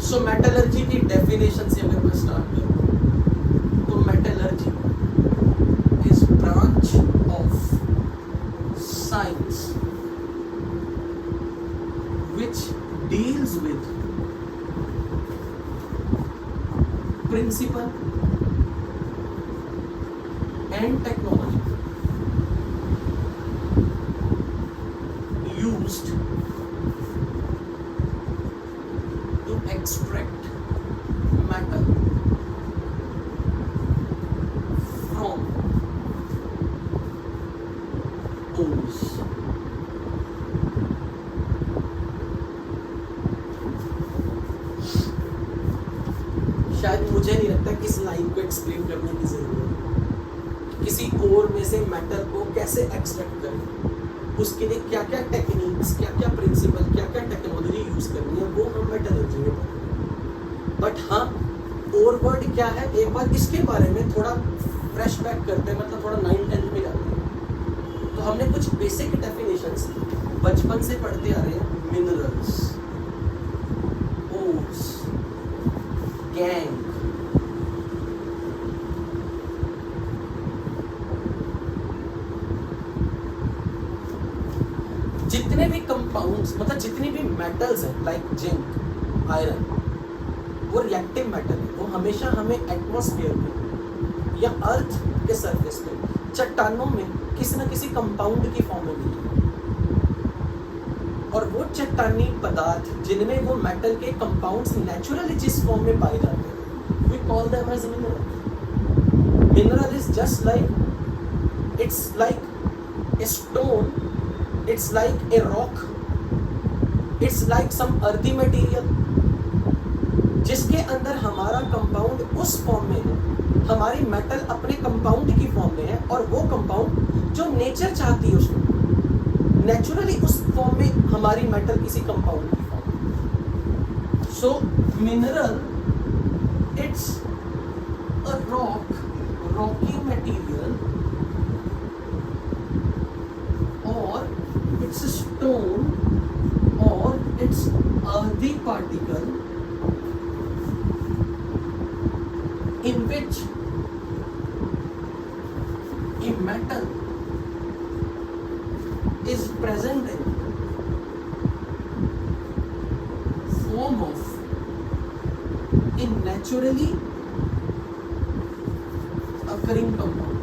सो metallurgy की definition से अगर मैं स्टार्ट करूं तो metallurgy is branch of science which deals with principle and technology used to extract metal from ores. शायद मुझे नहीं लगता कि इस लाइन को एक्सप्लेन करने की जरूरत है। किसी ओर में से मेटल को कैसे एक्सट्रैक्ट करें, उसके लिए क्या क्या टेक्निक्स, क्या क्या प्रिंसिपल, क्या क्या टेक्नोलॉजी यूज करनी है, वो हम मेटलर्जी में पढ़ेंगे। बट हाँ, ओर वर्ड क्या है, एक बार इसके बारे में थोड़ा फ्रेश बैक करते हैं, मतलब थोड़ा 9-10 में जाते हैं। तो हमने कुछ बेसिक डेफिनेशंस बचपन से पढ़ते आ रहे हैं। मिनरल्स, ओर्स, गैंग, जितने भी कंपाउंड्स, मतलब जितनी भी मेटल्स हैं लाइक जिंक, आयरन, वो रिएक्टिव मेटल है। वो हमेशा हमें एटमॉस्फेयर में या अर्थ के सरफेस पे, चट्टानों में किसी न किसी कंपाउंड की फॉर्म में मिलती है। और वो चट्टानी पदार्थ जिनमें वो मेटल के कंपाउंड्स नेचुरली जिस फॉर्म में पाए जाते हैं, we call them as mineral. Mineral is just like, it's like a stone, it's like a rock, it's like some earthy material, जिसके अंदर हमारा कंपाउंड उस फॉर्म में है, हमारी मेटल अपने कंपाउंड की फॉर्म में है, और वो कंपाउंड जो नेचर चाहती है उसको नेचुरली उस फॉर्म में हमारी मेटल किसी कंपाउंड की फॉर्म में। So mineral it's a rock, rocky material, और it's a stone or it's earthy particle in which a metal is present in form of a naturally occurring compound.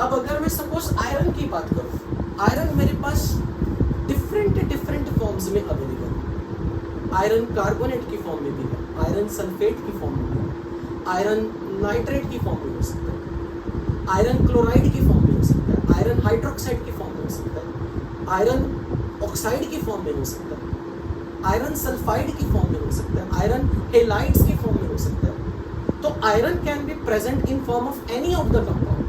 अब अगर मैं suppose iron की बात करूं, iron मेरे पास different forms में available है। आयरन कार्बोनेट की फॉर्म में भी है, आयरन सल्फेट की फॉर्म में भी है, आयरन नाइट्रेट की फॉर्म में हो सकता है, आयरन क्लोराइड की फॉर्म में हो सकता है, आयरन हाइड्रोक्साइड की फॉर्म में हो सकता है, आयरन ऑक्साइड की फॉर्म में हो सकता है, आयरन सल्फाइड की फॉर्म में हो सकता है, आयरन हेलाइड्स की फॉर्म में हो सकता है। तो iron can be present in form of any of the compound.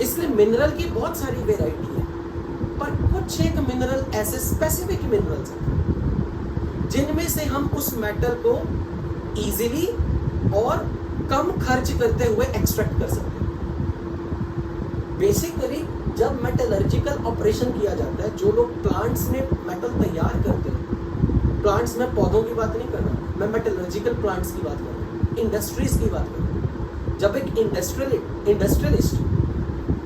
इसलिए मिनरल की बहुत सारी वेराइटी है, पर कुछ एक मिनरल ऐसे स्पेसिफिक मिनरल्स हैं जिनमें से हम उस मेटल को इजीली और कम खर्च करते हुए एक्सट्रैक्ट कर सकते हैं। बेसिकली जब मेटलर्जिकल ऑपरेशन किया जाता है, जो लोग प्लांट्स में मेटल तैयार करते हैं, प्लांट्स में पौधों की बात नहीं कर रहा, मैं मेटलर्जिकल प्लांट्स की बात कर रहा हूँ, इंडस्ट्रीज की बात कर रहा हूँ। जब एक इंडस्ट्रियलिस्ट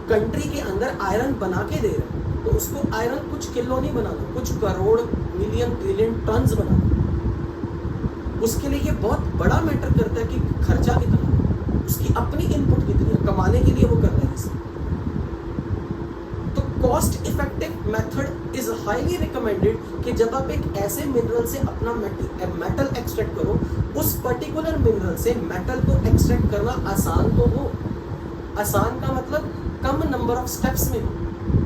कंट्री के अंदर आयरन बना के दे रहे हैं, तो उसको आयरन कुछ किलो नहीं बनाना, कुछ करोड़, मिलियन, ट्रिलियन टन्स बनाना। उसके लिए ये बहुत बड़ा मैटर करता है कि खर्चा कितना है, उसकी अपनी इनपुट कितनी है, कमाने के लिए वो कर रहे हैं इसे। तो cost effective method is highly recommended कि जब आप एक ऐसे मिनरल से अपना मेटल एक्सट्रैक्ट करो, उस पर्टिकुलर मिनरल से मेटल को एक्सट्रैक्ट करना आसान तो हो। आसान का मतलब कम नंबर ऑफ स्टेप्स में हो,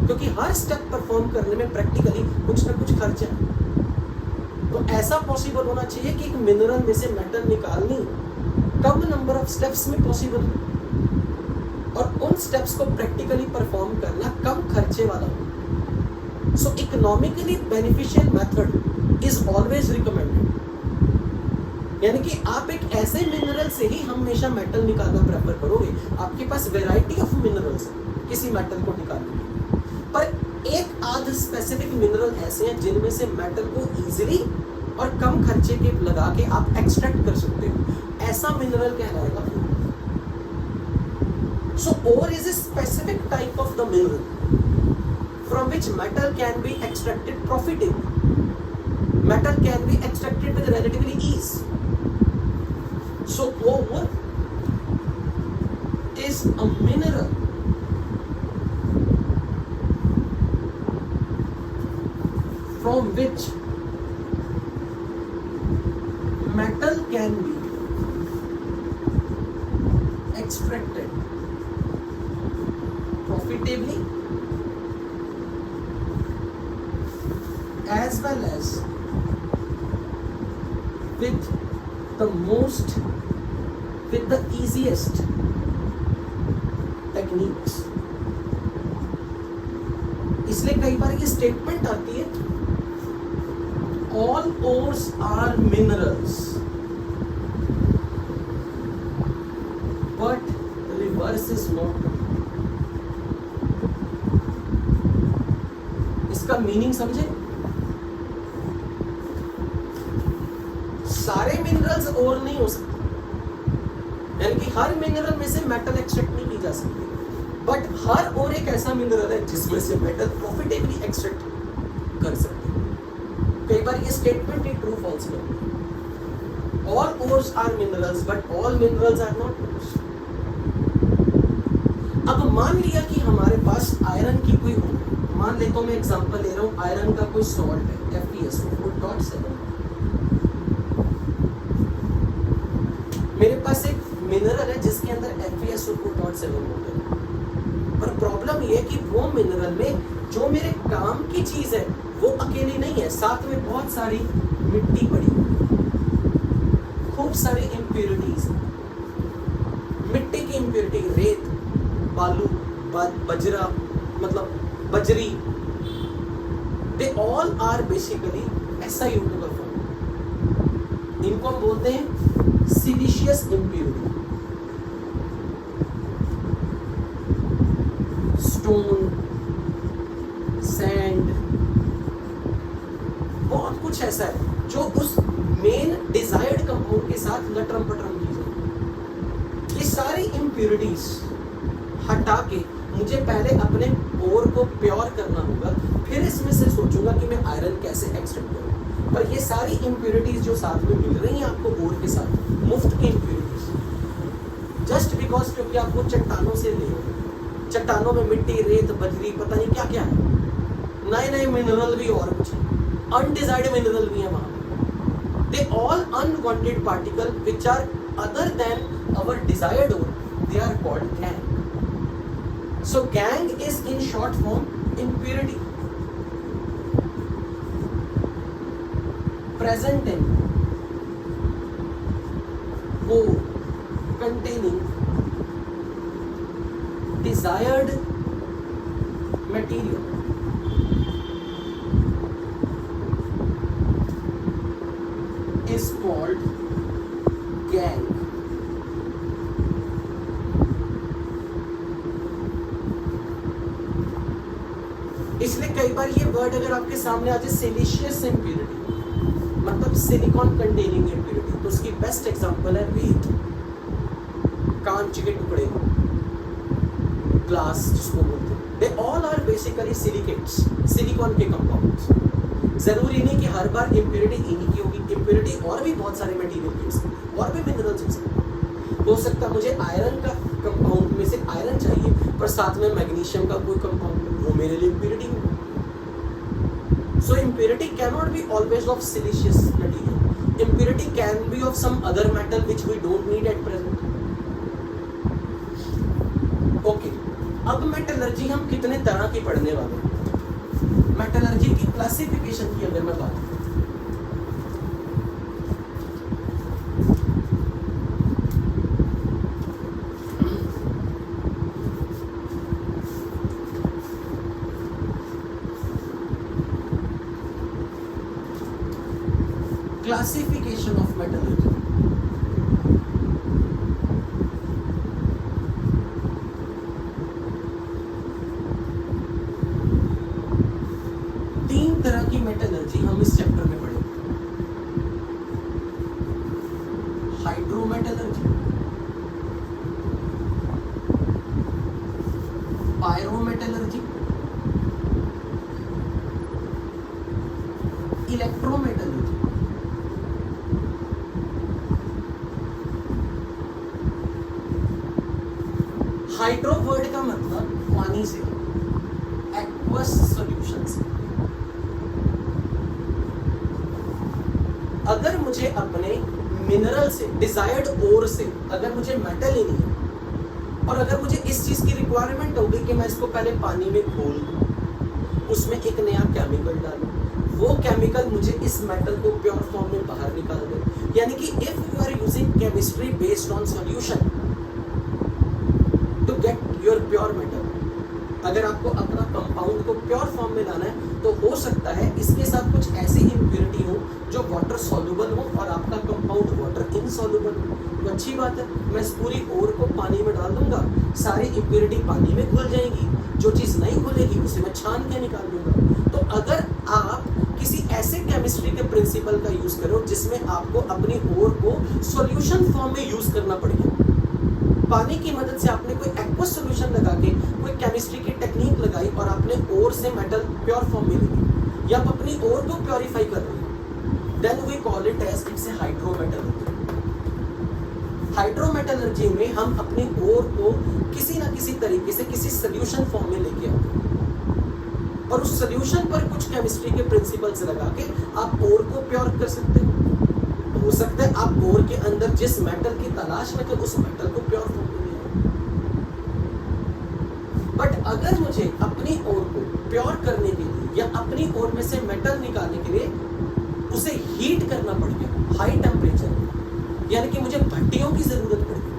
क्योंकि हर स्टेप परफॉर्म करने में प्रैक्टिकली कुछ ना कुछ खर्चा है। तो ऐसा पॉसिबल होना चाहिए कि एक मिनरल में से मेटल निकालनी कम नंबर ऑफ स्टेप्स में पॉसिबल हो, और उन स्टेप्स को प्रैक्टिकली परफॉर्म करना कम खर्चे वाला हो। So economically beneficial method is always recommended. यानी कि आप एक ऐसे मिनरल से ही हमेशा मेटल निकालना प्रेफर करोगे। आपके पास वैरायटी ऑफ मिनरल्स है, किसी मेटल को निकालने के लिए। पर एक आध स्पेसिफिक मिनरल ऐसे हैं जिनमें से मेटल को इजीली और कम खर्चे के लगा के आप एक्सट्रैक्ट कर सकते हो, ऐसा मिनरल कहलाएगा ore। So ore is a specific type of the mineral from which metal can be extracted profitably. Metal can be extracted with relatively ease. So ore is a mineral from which metal can be extracted profitably as well as with the easiest techniques। इसलिए कई बार ये statement आती है, all ores are minerals but reverse is not true। इसका meaning समझे? सारे minerals और नहीं हो सकते, यानी कि हर मिनरल में से मेटल एक्सट्रैक्ट नहीं की जा सकती, बट हर और एक ऐसा मिनरल है जिसमें से मेटल प्रॉफिटेबली एक्सट्रैक्ट कर सकते हैं। कई बार ये स्टेटमेंट ही ट्रू फॉल्स में, all ores are minerals but all minerals are not ores. अब मान लिया कि हमारे पास आयरन की कोई, मान लेता हूं मैं एग्जांपल ले रहा हूं, आयरन का कोई सॉल्ट है FeSO4.7, मेरे पास एक मिनरल है जिसके अंदर FeSO4.7 होता है, पर प्रॉब्लम ये है कि वो मिनरल में जो मेरे काम की चीज है वो अकेली नहीं है, साथ में बहुत सारी मिट्टी पड़ी हुई है, खूब सारी इम्प्योरिटीज, मिट्टी की इम्प्योरिटी, रेत, बालू, बजरा, मतलब बजरी, दे ऑल आर बेसिकली SiO2 का फॉर्म। इनको हम बोलते हैं सिलिशियस इम्प्योरिटी। स्टोन, सैंड, बहुत कुछ ऐसा है जो उस मेन डिजायर्ड कंपाउंड के साथ लटरम पटरम की जाए। ये सारी इम्प्योरिटीज हटा के मुझे पहले अपने ओर को प्योर करना होगा, फिर इसमें से सोचूंगा कि मैं आयरन कैसे एक्सट्रैक्ट करूं। पर ये सारी इम्प्योरिटीज जो साथ में मिल रही हैं आपको ओर के साथ, मुफ्त की इम्प्योरिटीज, जस्ट बिकॉज क्योंकि आप वो चट्टानों से ले रहे हो, चट्टानों में मिट्टी, रेत, बजरी, पता नहीं क्या क्या है, नए नए मिनरल भी और कुछ है, अनडिजायर्ड मिनरल भी है वहां। They all unwanted particle which are other than our desired ore, they are called gangue. So gangue is in short form impurity present in ore containing desired material is called gangue। इसलिए कई बार ये word अगर आपके सामने आ जाए siliceous impurity, मतलब silicon containing impurity, तो उसकी बेस्ट एग्जांपल है रेत, कांच के टुकड़े, ग्लास जिसको बोलते हैं, they all are basically silicates, silicon के कंपाउंड्स। जरूरी नहीं कि हर बार इम्प्योरिटी इन्हीं की होगी, इम्प्योरिटी और भी बहुत सारे मटेरियल के सकते, और भी मिनरल्स हो सकते। हो सकता है मुझे आयरन का कंपाउंड में से आयरन चाहिए, पर साथ में मैग्नीशियम का कोई कंपाउंड, वो मेरे लिए इम्प्योरिटी हो। So impurity cannot be always of silicious material. Impurity can be of some other metal which we don't need at present. Okay. अब मेटलर्जी हम कितने तरह की पढ़ने वाले हैं? मेटलर्जी की क्लासिफिकेशन की अगर मैं बात करूं, classification of metallurgy, मेटलर्जी हम इस चैप्टर में पढ़ेंगे। Hydrometallurgy, pyrometallurgy, electrometallurgy, hydro word का मतलब पानी से, एक्वस सॉल्यूशन से। अगर मुझे अपने मिनरल से, डिजायर्ड ओर से अगर मुझे मेटल ही नहीं है और अगर मुझे इस चीज की रिक्वायरमेंट होगी कि मैं इसको पहले पानी में घोल दूं, उसमें एक नया केमिकल डालूं, वो केमिकल मुझे इस मेटल को प्योर फॉर्म में बाहर निकाल दे। यानी कि if you are using chemistry based on solution to get your pure metal, अगर आपको अपना कंपाउंड को प्योर फॉर्म में लाना है तो हो सकता है इसके साथ कुछ ऐसी इम्प्योरिटी हो जो वाटर सॉल्युबल हो और आपका कंपाउंड वाटर इनसॉल्युबल हो। तो अच्छी बात है, मैं इस पूरी ओर को पानी में डाल दूंगा, सारी इम्प्योरिटी पानी में घुल जाएगी, जो चीज़ नहीं घुलेगी उसे मैं छान के निकाल दूंगा। तो अगर आप किसी ऐसे केमिस्ट्री के प्रिंसिपल का यूज करो जिसमें आपको अपनी ओर को सॉल्यूशन फॉर्म में यूज करना पड़ेगा, पानी की मदद से आपने कोई एक्वस सॉल्यूशन लगा के कोई केमिस्ट्री की टेक्निक लगाई और आपने ओर से मेटल प्योर फॉर्म में ली, या आप अपनी ओर को प्योरीफाई कर रहे हो, then we call it as it's a hydrometallurgy. Hydrometallurgy में हम अपनी ओर को किसी ना किसी तरीके से किसी सॉल्यूशन फॉर्म में लेके आते हैं और उस सॉल्यूशन पर कुछ केमिस्ट्री के प्रिंसिपल्स लगा के आप ओर को प्योर कर सकते हो। हो सकता है आप ओर के अंदर जिस मेटल की तलाश में थे उस मेटल को प्योर फॉर्म में ले। बट अगर मुझे अपनी ओर को प्योर करने के लिए या अपनी ओर में से मेटल निकालने के लिए उसे हीट करना पड़ गया हाई टेम्परेचर, यानी कि मुझे भट्टियों की जरूरत पड़ गई,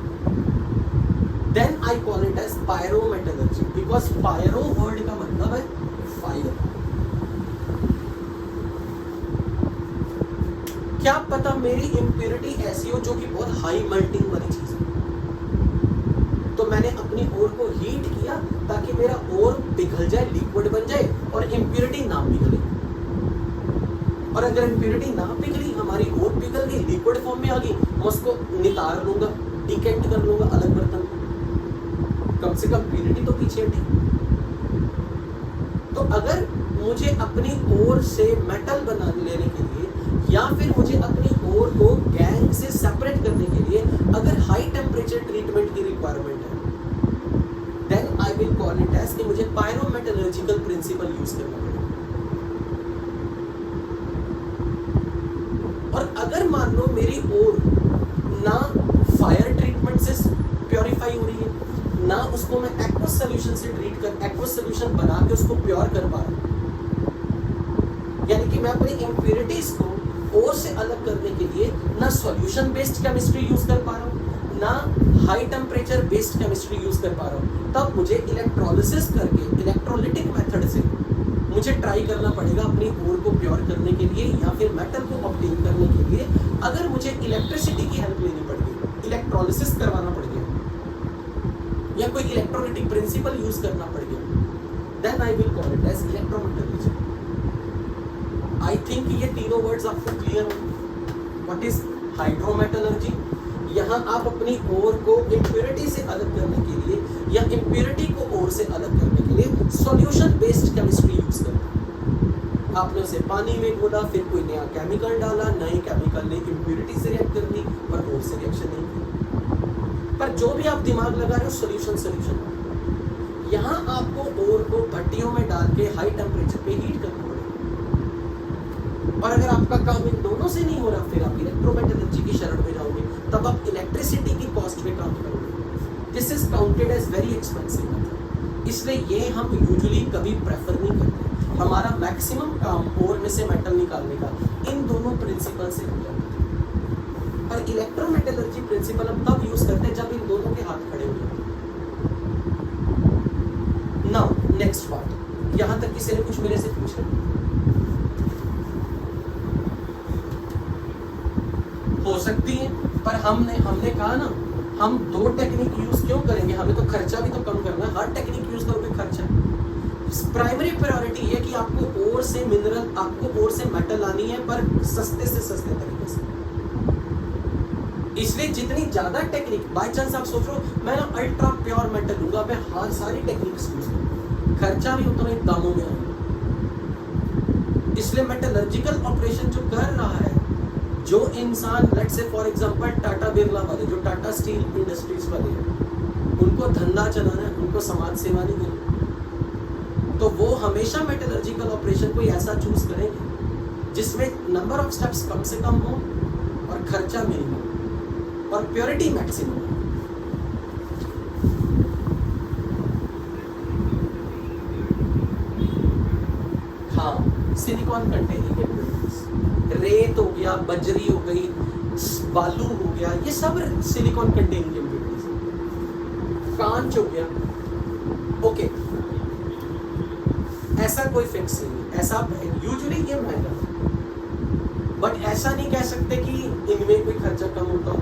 then I call it as pyrometallurgy, because pyro word का मतलब है फायर। क्या पता मेरी इम्प्योरिटी ऐसी हो जो कि बहुत हाई मेल्टिंग वाली चीज है, तो मैंने अपनी ओर को हीट किया ताकि मेरा ओर पिघल जाए, लिक्विड बन जाए और इम्प्योरिटी ना पिघले। और अगर इम्प्योरिटी ना पिघली, हमारी ओर पिघल गई, लिक्विड फॉर्म में आ गई, मैं उसको नितार लूंगा, डिकेंट कर लूंगा अलग बर्तन में, कम से कम प्योरिटी तो पीछे हटी। तो अगर मुझे अपनी ओर से मेटल बना लेने के लिए या फिर मुझे अपनी ओर को गैंग से सेपरेट करने के लिए अगर हाई टेम्परेचर ट्रीटमेंट की रिक्वायरमेंट है, then I will call it as कि मुझे पायरोमेटलर्जिकल प्रिंसिपल यूज करना पड़ेगा। और अगर मान लो मेरी ओर ना फायर ट्रीटमेंट से प्योरीफाई हो रही है, ना उसको मैं एक्वस सॉल्यूशन से ट्रीट कर, एक्वस सॉल्यूशन बना के उसको प्योर कर पा रहा हूं, यानी कि मैं अपनी इम्प्योरिटीज को ओर से अलग करने के लिए ना सॉल्यूशन बेस्ड केमिस्ट्री यूज कर पा रहा हूँ, ना high temperature based chemistry use कर पा रहा हूँ, तब मुझे इलेक्ट्रोलिसिस करके, इलेक्ट्रोलिटिक मेथड से मुझे ट्राई करना पड़ेगा अपनी ओर को प्योर करने के लिए या फिर मेटल को ऑब्टेन करने के लिए। अगर मुझे इलेक्ट्रिसिटी की हेल्प लेनी पड़ गई, इलेक्ट्रोलिसिस करवाना पड़ गया या कोई इलेक्ट्रोलिटिक प्रिंसिपल यूज करना पड़ गया, then I will call it as electrometallurgy. I think ये तीनों वर्ड्स आपको क्लियर हो। What is hydrometallurgy? यहाँ आप अपनी ओर को इम्प्योरिटी से अलग करने के लिए या इम्प्योरिटी को ओर से अलग करने के लिए सॉल्यूशन बेस्ड केमिस्ट्री यूज करते। आपने उसे पानी में घोला, फिर कोई नया केमिकल डाला, नए केमिकल ने इम्प्योरिटी से रिएक्ट कर ली पर ओर से रिएक्शन नहीं की। पर जो भी आप दिमाग लगा रहे हो सॉल्यूशन सॉल्यूशन, यहाँ आपको ओर को भट्टियों में डाल के हाई टेम्परेचर पे हीट करना पड़ेगा। और अगर आपका काम इन दोनों से नहीं हो रहा, फिर आप इलेक्ट्रोमेटलर्जी की शरण में जाओगे, तब आप इलेक्ट्रिसिटी की कॉस्ट पे काम करोगे। This is counted as very expensive method, इसलिए ये हम यूजुअली कभी प्रेफर नहीं करते। हमारा मैक्सिमम काम ओर में से मेटल निकालने का इन दोनों प्रिंसिपल से हो जाता है। पर इलेक्ट्रोमेटलर्जी प्रिंसिपल हम तब यूज करते हैं जब इन दोनों के हाथ खड़े हो जाते हैं। नाउ नेक्स्ट पार्ट, यहां तक किसी ने कुछ मेरे से पूछा? हो सकती है, पर हमने कहा ना, हम दो टेक्निक यूज क्यों करेंगे? हमें तो खर्चा भी तो कम करना है। हर टेक्निक यूज करोगे खर्चा, प्राइमरी प्रायोरिटी है कि आपको ओर से मिनरल, आपको ओर से मेटल लानी है, पर सस्ते से सस्ते तरीके से। इसलिए जितनी ज्यादा टेक्निक, बाय चांस आप सोच रहे हो मैं ना अल्ट्रा प्योर मेटल लूंगा, मैं हर सारी टेक्निक्स यूज करूंगा, खर्चा भी उतना ही दामों में आएगा। इसलिए मेटलर्जिकल ऑपरेशन जो कर रहा है, जो इंसान let's say for example Tata Birla वाले, जो टाटा स्टील इंडस्ट्रीज वाले हैं, उनको धंधा चलाना है, उनको समाज सेवा नहीं करनी, तो वो हमेशा मेटलर्जिकल ऑपरेशन कोई ऐसा चूज करेंगे जिसमें नंबर ऑफ स्टेप्स कम से कम हो और खर्चा मिनिमम और प्योरिटी मैक्सिमम। हाँ, सिलिकॉन कंटेनिंग कैपेबिलिटीज, रेत हो गया, बजरी हो गई, बालू हो गया, ये सब सिलिकॉन कंटेनिंग कैपेबिलिटीज, कांच हो गया। ओके, ऐसा कोई फिक्स नहीं, ऐसा यूजुअली ये महंगा, बट ऐसा नहीं कह सकते कि इनमें कोई खर्चा कम होता हो।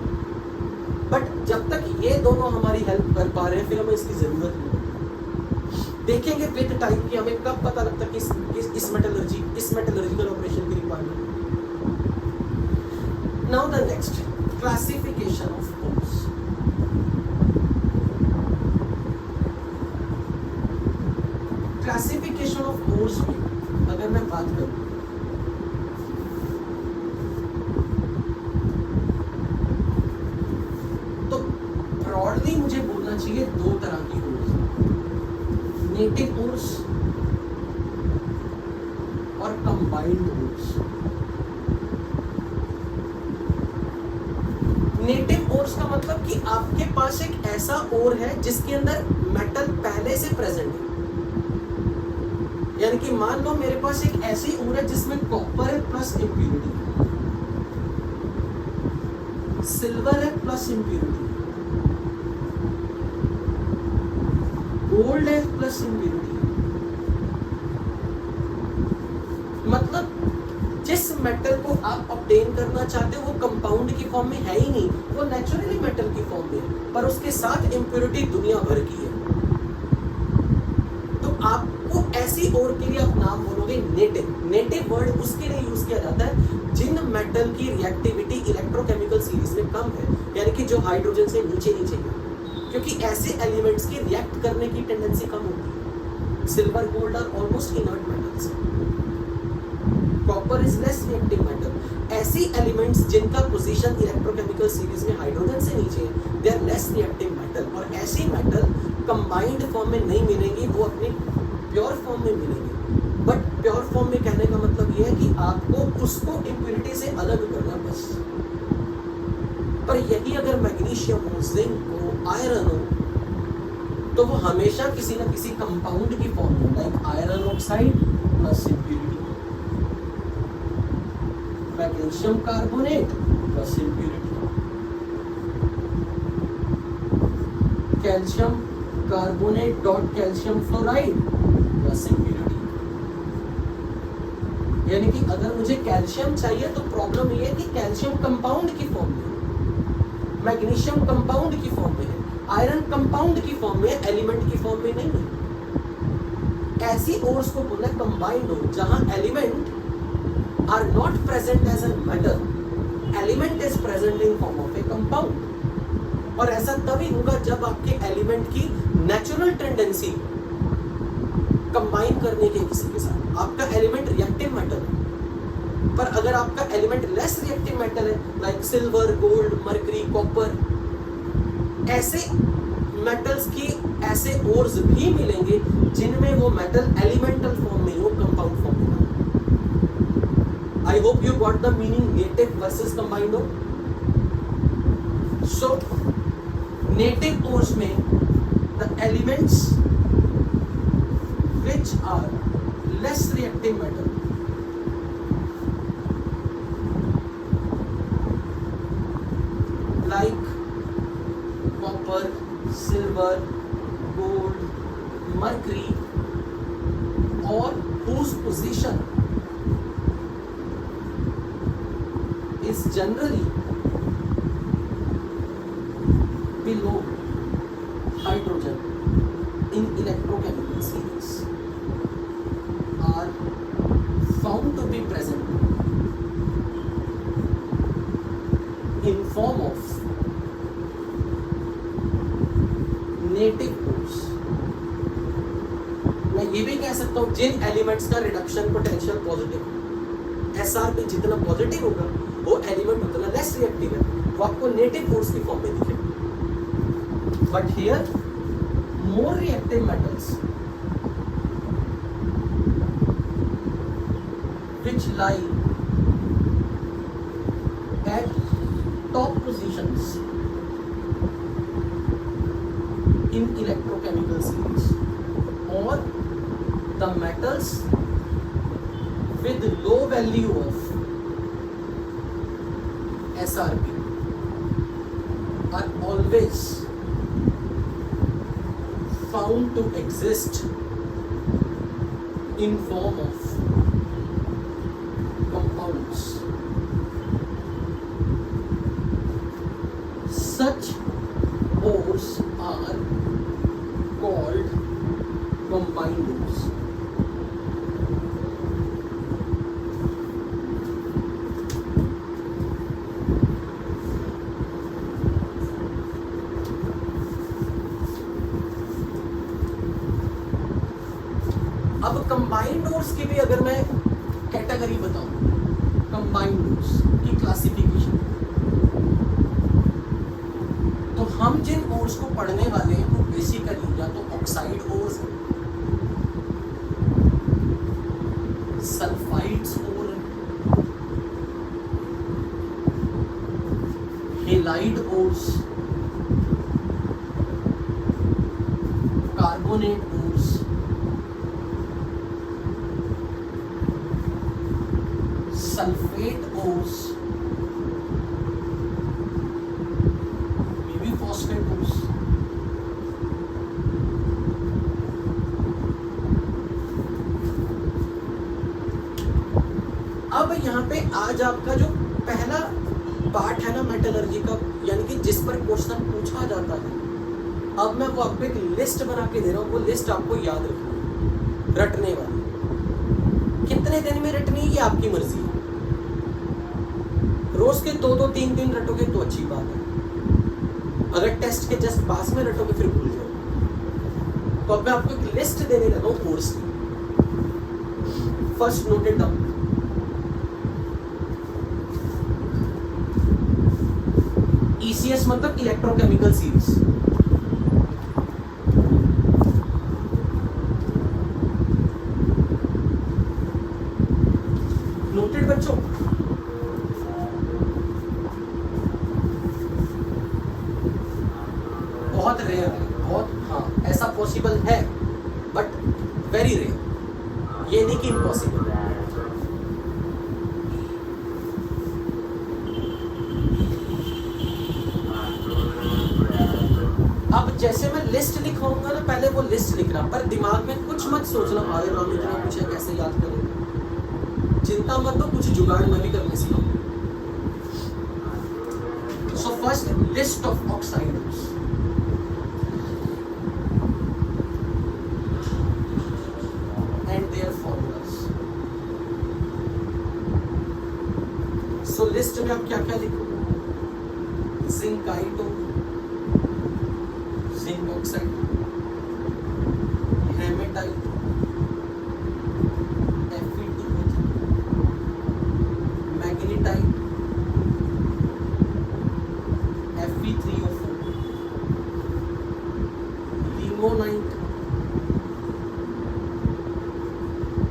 बट जब तक ये दोनों हमारी हेल्प कर पा रहे हैं, फिर हमें इसकी जरूरत नहीं। देखेंगे विद टाइम कि हमें कब पता लगता कि इस मेटलर्जिकल ऑपरेशन की requirement. Now the next, classification of ores. Classification of ores में अगर मैं बात करूं, तो ब्रॉडली मुझे बोलना चाहिए दो तरह की ओर्स, नेटिव ओर्स और कंबाइंड ओर्स। नेटिव ओर्स का मतलब कि आपके पास एक ऐसा ओर है जिसके अंदर मेटल पहले से प्रेजेंट है। यानी कि मान लो मेरे पास एक ऐसी ओर है जिसमें कॉपर है प्लस इंप्यूरिटी, सिल्वर है प्लस इंप्यूरिटी, गोल्ड है प्लस इंप्यूरिटी। मतलब जिस मेटल को आप ऑब्टेन करना चाहते हो वो कंपाउंड की फॉर्म में है ही नहीं, वो नेचुरली मेटल की फॉर्म में है, पर उसके साथ इंप्यूरिटी दुनिया भर की है। तो आपको ऐसी ओर के लिए आप नाम बोलोगे नेटिव। नेटिव वर्ड उसके लिए यूज किया जाता है जिन मेटल की रिएक्टिविटी इलेक्ट्रोकेमिकल सीरीज में कम है, यानी कि जो हाइड्रोजन से नीचे नीचे है, क्योंकि ऐसे एलिमेंट्स की रिएक्ट करने की टेंडेंसी कम होती है। Silver, gold are almost inert metals, copper is less reactive metal. ऐसी एलिमेंट्स जिनका पोजीशन इलेक्ट्रोकेमिकल सीरीज में हाइड्रोजन से नीचे है, they are less reactive metal, और ऐसी मेटल कंबाइंड फॉर्म में नहीं मिलेंगी, वो अपनी प्योर फॉर्म में मिलेंगी। बट प्योर फॉर्म में कहने का मतलब ये है कि आपको उसको इंप्यूरिटी से अलग करना बस। पर यही अगर मैग्नीशियम हो, जिंक हो, आयरन हो, तो वो हमेशा किसी न किसी कंपाउंड की फॉर्म में, like iron oxide plus impurity, magnesium carbonate plus impurity, calcium carbonate dot calcium fluoride plus impurity. यानी कि अगर मुझे कैल्शियम चाहिए तो प्रॉब्लम ये है कि कैल्शियम कंपाउंड की फॉर्म में है, मैग्नीशियम कंपाउंड की फॉर्म में है, आयरन कंपाउंड की फॉर्म में है, एलिमेंट की फॉर्म में नहीं है। ऐसी ओर्स को बोलना है कंबाइंड ओर, जहां element are not present as a metal, element is present in form of a compound. और ऐसा तभी होगा जब आपके एलिमेंट की नेचुरल टेंडेंसी कंबाइन करने के किसी के साथ, आपका एलिमेंट रिएक्टिव मेटल है, पर अगर आपका एलिमेंट लेस रिएक्टिव मेटल है, like silver, gold, mercury, copper, ऐसे मेटल्स की ऐसे ओर्स भी मिलेंगे जिनमें वो मेटल एलिमेंटल फॉर्म में हो, कंपाउंड फॉर्म में हो। I hope you got the meaning native versus combined ore. So, native ores में the elements which are less reactive metal, like copper, silver, gold, mercury, or whose position is generally below hydrogen in electrochemical series. ये भी कह सकता हूँ जिन elements का reduction potential positive, SRP जितना positive होगा वो एलिमेंट उतना लेस रिएक्टिव है, वो आपको नेगेटिव फोर्स की फॉर्म में दिखेगा। But here more reactive metals which lie at top positions in electrochemical series, or the metals with low value of SRP are always found to exist in form of compounds. Such ores are called combined ores. अब combined ores की भी अगर मैं category बताऊं, combined ores की classification, तो हम जिन ores को पढ़ने वाले हैं वो बेसिकली या तो ऑक्साइड ओर्स हैं, सल्फाइड्स ओर हैं, halide ores, carbonate ores, sulphate ores, maybe phosphate ores. अब यहाँ पे आज आपका जो पहला पार्ट है ना मेटलर्जी का, यानी कि जिस पर क्वेश्चन पूछा जाता है, अब मैं वो आपको एक लिस्ट बना के दे रहा हूँ, वो लिस्ट आपको याद रखनी है, रटने वाली। कितने दिन में रटनी है ये आपकी मर्जी है, रोज के 2-2 3-3 रटोगे तो अच्छी बात है, अगर टेस्ट के जस्ट पास में रटोगे फिर भूल जाओ। तो अब मैं आपको एक लिस्ट देने लगा हूं कोर्स की। First note it down, ECS मतलब इलेक्ट्रोकेमिकल सीरीज। नोटेड बच्चों, बहुत रेयर है, बहुत, हाँ ऐसा पॉसिबल है बट वेरी रेयर, ये नहीं कि इम्पॉसिबल है। अब जैसे मैं लिस्ट लिखवाऊंगा ना, पहले वो लिस्ट लिखना, पर दिमाग में कुछ मत सोचना आगे राम इतना कुछ है कैसे याद करें, चिंता मत, तो कुछ जुगाड़ मैं भी करने सीखूं। So first list of oxides, so list में आप क्या क्या लिखो, zincite, zinc oxide, hematite, Fe2O3, magnetite, Fe3O4, limonite,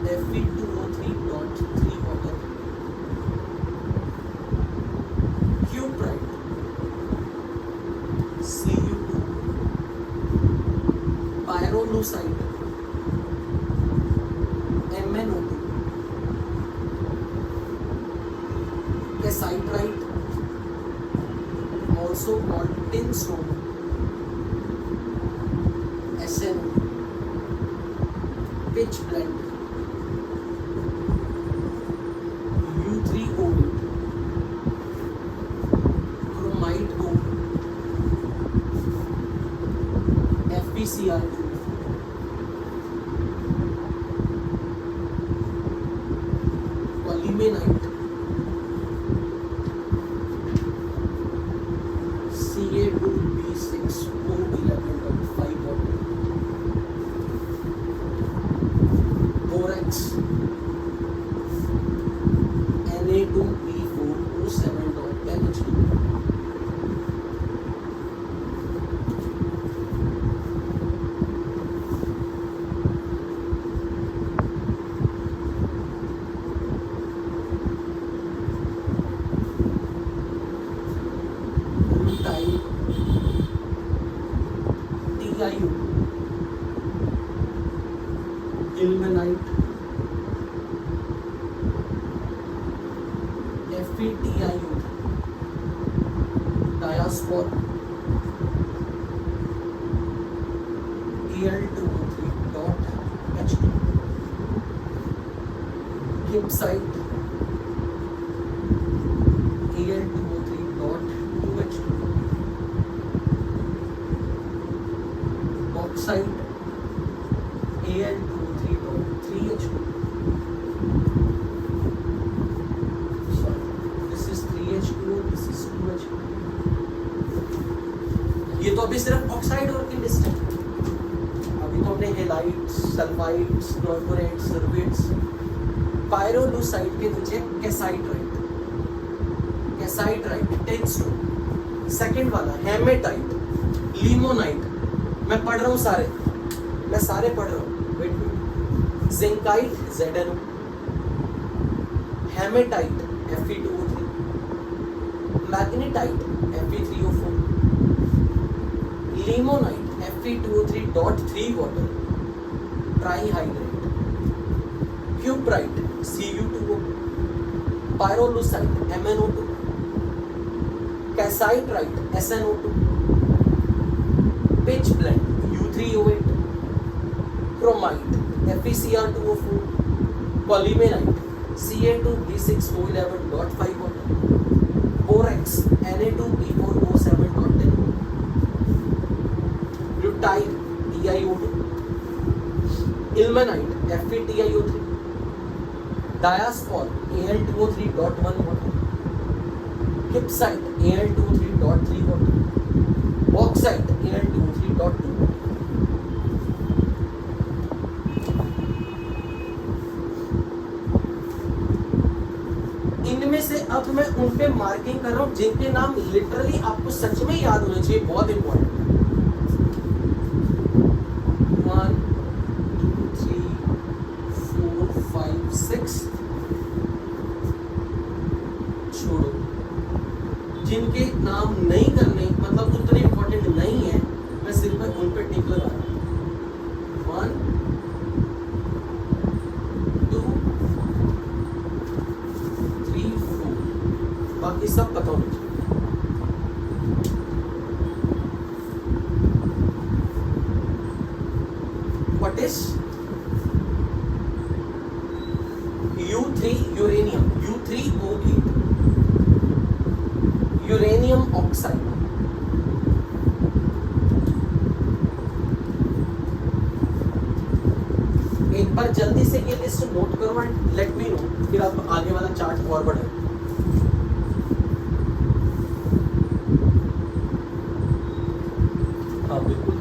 Fe2O3.3 water, cuprite, Cu2, pyrolusite, MnO2, cassiterite, also called tin stone, SnO, pitch blende, U3O8, chromite O, FeCr2, polymenite, Ca2B6O11.5 water, borax, Na2B4O7.10H2. TiU, ilmenite, FeTiU, diaspore, Al2O3.H2, gibbsite, Al2O3.2H2, bauxite, Al2O3.3H2. Sorry, this is 3H2O, this is 2H2. ये तो अभी सिर्फ oxide और की list है। अभी तो हमने हेलाइट्स, सल्फाइड्स, क्लोरोफोरेट्स, सल्फेट्स, पायरोलुसाइड के नीचे कैसाइड्राइट, कैसाइड्राइट टेक्स टू सेकंड वाला हेमेटाइट, लिमोनाइट। मैं पढ़ रहा हूँ सारे, मैं सारे पढ़ रहा हूँ। Wait, zincite ZnO, hematite Fe2O3, magnetite Fe3O4, limonite Fe2O3.3 water trihydrate, cuprite Cu2O, pyrolusite MnO2, cassiterite SnO2, pitchblende U3O8, chromite FeCr2O4, polymerite Ca2B6O11.5 water, borax Na2B4O7.10, butyl TiO2, ilmenite FeTiO3, diaspore Al2O3.1 water, gibbsite Al2O3.3 water, bauxite Al2O3.2। इनमें से अब मैं उन पे marking कर रहा हूं जिनके नाम लिटरली आपको सच में याद होने चाहिए, बहुत इंपॉर्टेंट है। 1 2 3 4 5 6 छोड़ो, जिनके नाम नहीं करने मतलब उतने इंपॉर्टेंट नहीं है, मैं सिर्फ उन पे टिक लगा रहा हूं। 1 2 3 4, बाकी सब पता होना चाहिए। What is U3 uranium, U3O8, uranium oxide, एक बार जल्दी से ये लिस्ट नोट करो एंड लेट मी नो, फिर आप आगे वाला चार्ट और बढ़ाएं। हाँ बिल्कुल,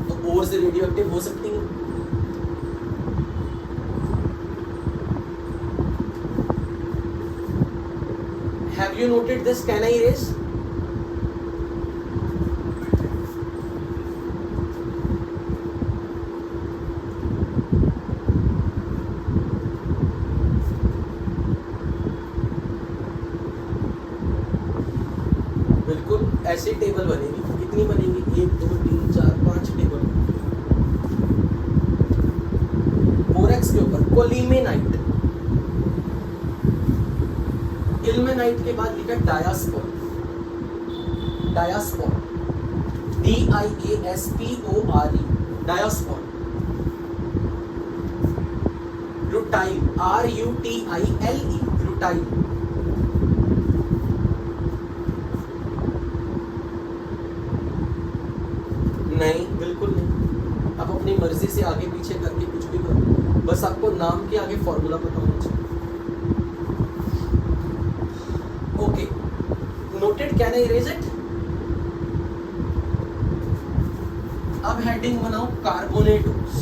तो ओर से रेडियो एक्टिव हो सकती है। Have you noted this? Can I erase? बिल्कुल ऐसी टेबल बनेगी। कितनी बनेगी? 1 2 3 4 5 टेबल। बोरेक्स के ऊपर कोलिमेनाइट, इल्मेनाइट के बाद लिखा diaspore, diaspore DIASPORE, diaspore. Rutile RUTILE, rutile. नहीं, बिल्कुल नहीं। आप अपनी मर्जी से आगे पीछे करके कुछ भी करो, बस आपको नाम के आगे फॉर्मूला पता होना चाहिए। Okay, noted? Can I erase it? अब हेडिंग बनाओ कार्बोनेटोस।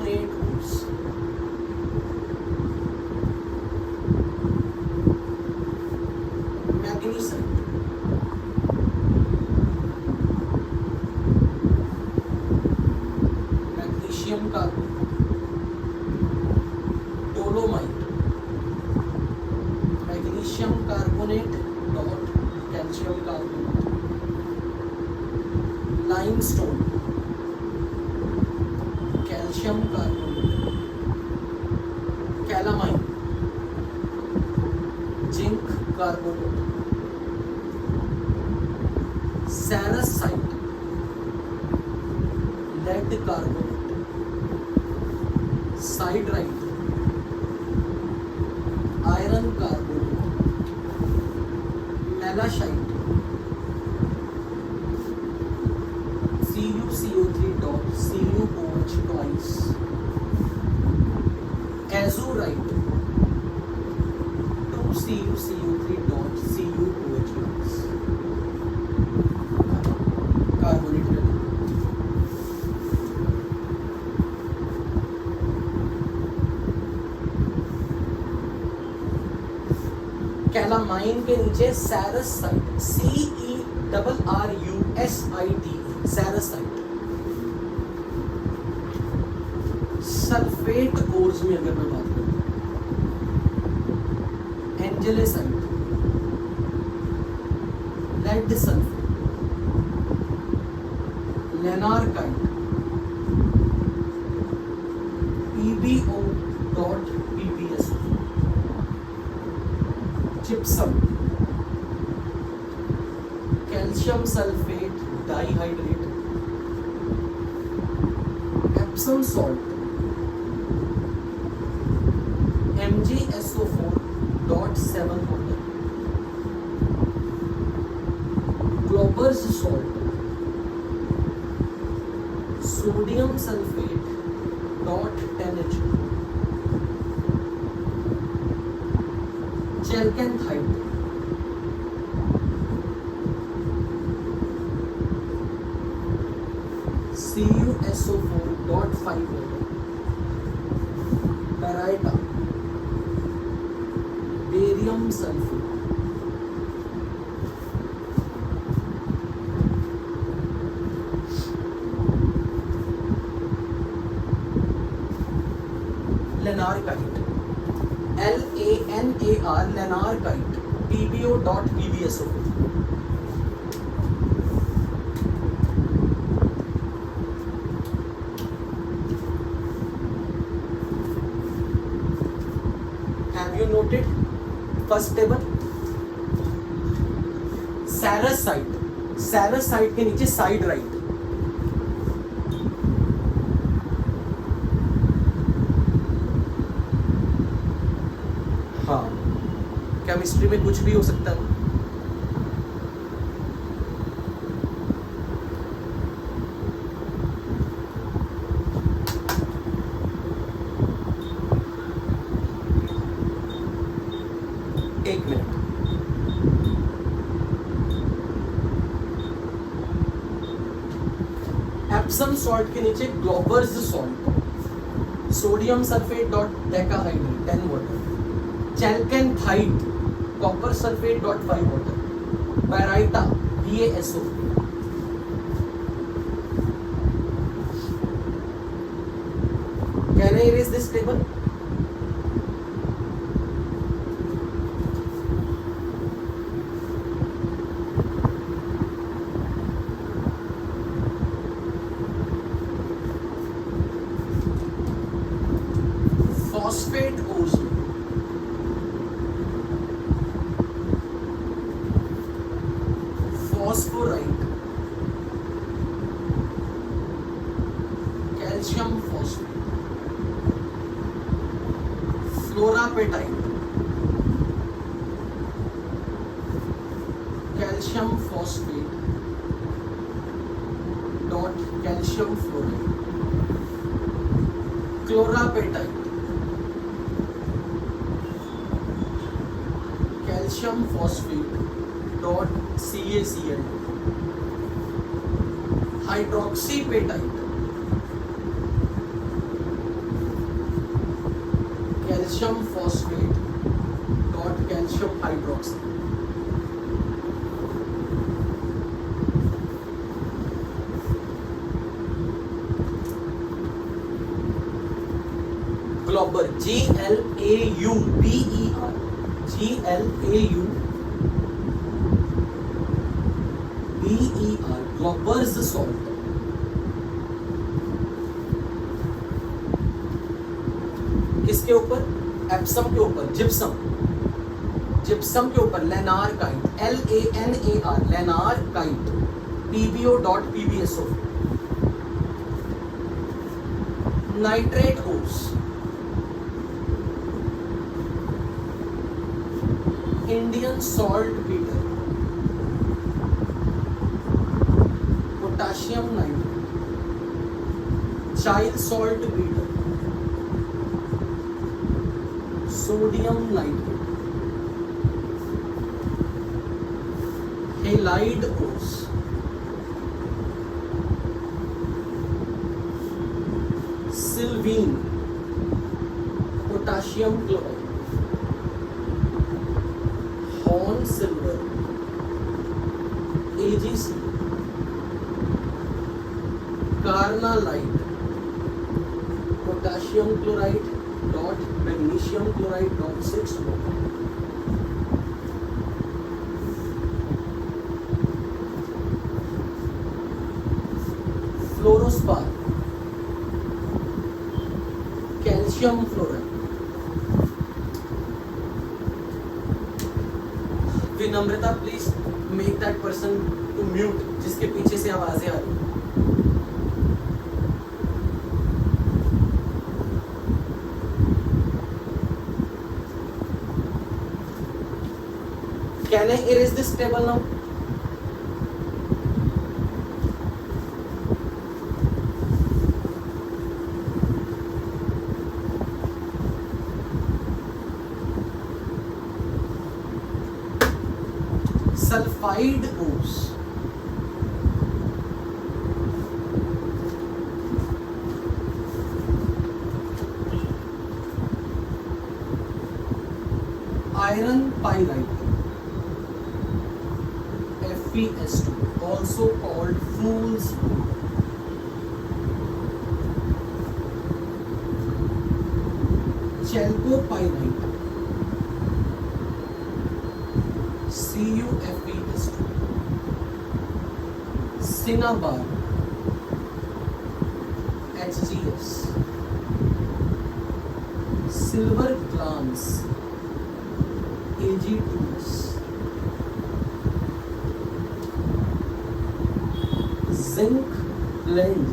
carbonate ores. Magnesite, magnesium carbonate, dolomite, magnesium carbonate dot calcium carbonate, limestone, calcium carbonate, calamine, zinc carbonate, saracite, lead carbonate, siderite, iron carbonate, malachite, CuCO3 dot CuOH twice, azurite, 2CuCO3 dot CuOH twice, carbonate level. Calamine के नीचे cerussite, CERRUSITE, cerussite. Sulphate ores में अगर मैं बात करूं, anglesite, lead sulphate, lanarkite, PbO dot PbSO, gypsum, calcium sulphate dihydrate, Epsom salt, MgSO4.7 water, Glauber's salt, sodium sulphate .10H, chalcanthite, CuSO4.5 water, baryta, barium sulfate, lenarkite, LANAR, lenarkite, PbO dot PbSO. Have you noted first table? सैरसाइट, सैरसाइट के नीचे siderite, हाँ, chemistry में कुछ भी हो सकता है। एक मिनट, एप्सम सॉल्ट के नीचे Glauber's salt, sodium sulphate dot decahydrate 10 water, chalcanthite, copper sulfate dot 5 water, baryta, BaSO. Can I erase this table? Phosphate ores में phosphorite, calcium phosphate, fluorapatite, calcium phosphate dot calcium fluoride, chlorapatite, calcium phosphate dot CaCl, hydroxyapatite, calcium phosphate dot calcium hydroxide. Glauber GLAUBER, GLAUBER, Glauber's salt. किसके ऊपर? Epsom के ऊपर, gypsum, gypsum के ऊपर lanarkite, LANAR, lanarkite, PbO.PbSO। Nitrate ores, Indian saltpetre, potassium nitrate, child saltpetre, sodium nitrate, halide ores, sylvine, potassium chloride, horn silver, AgC, carnallite, potassium chloride dot magnesium chloride dot 6 fluorspar, calcium fluoride. विनम्रता please make that person to mute जिसके पीछे से आवाजें आ रही। Can I erase this table now? Sulfide ores, iron pyrite, FeS2, also called fool's gold, chalcopyrite, CuFeS2, cinnabar, HGS, silver glance, Ag2S, zinc blend,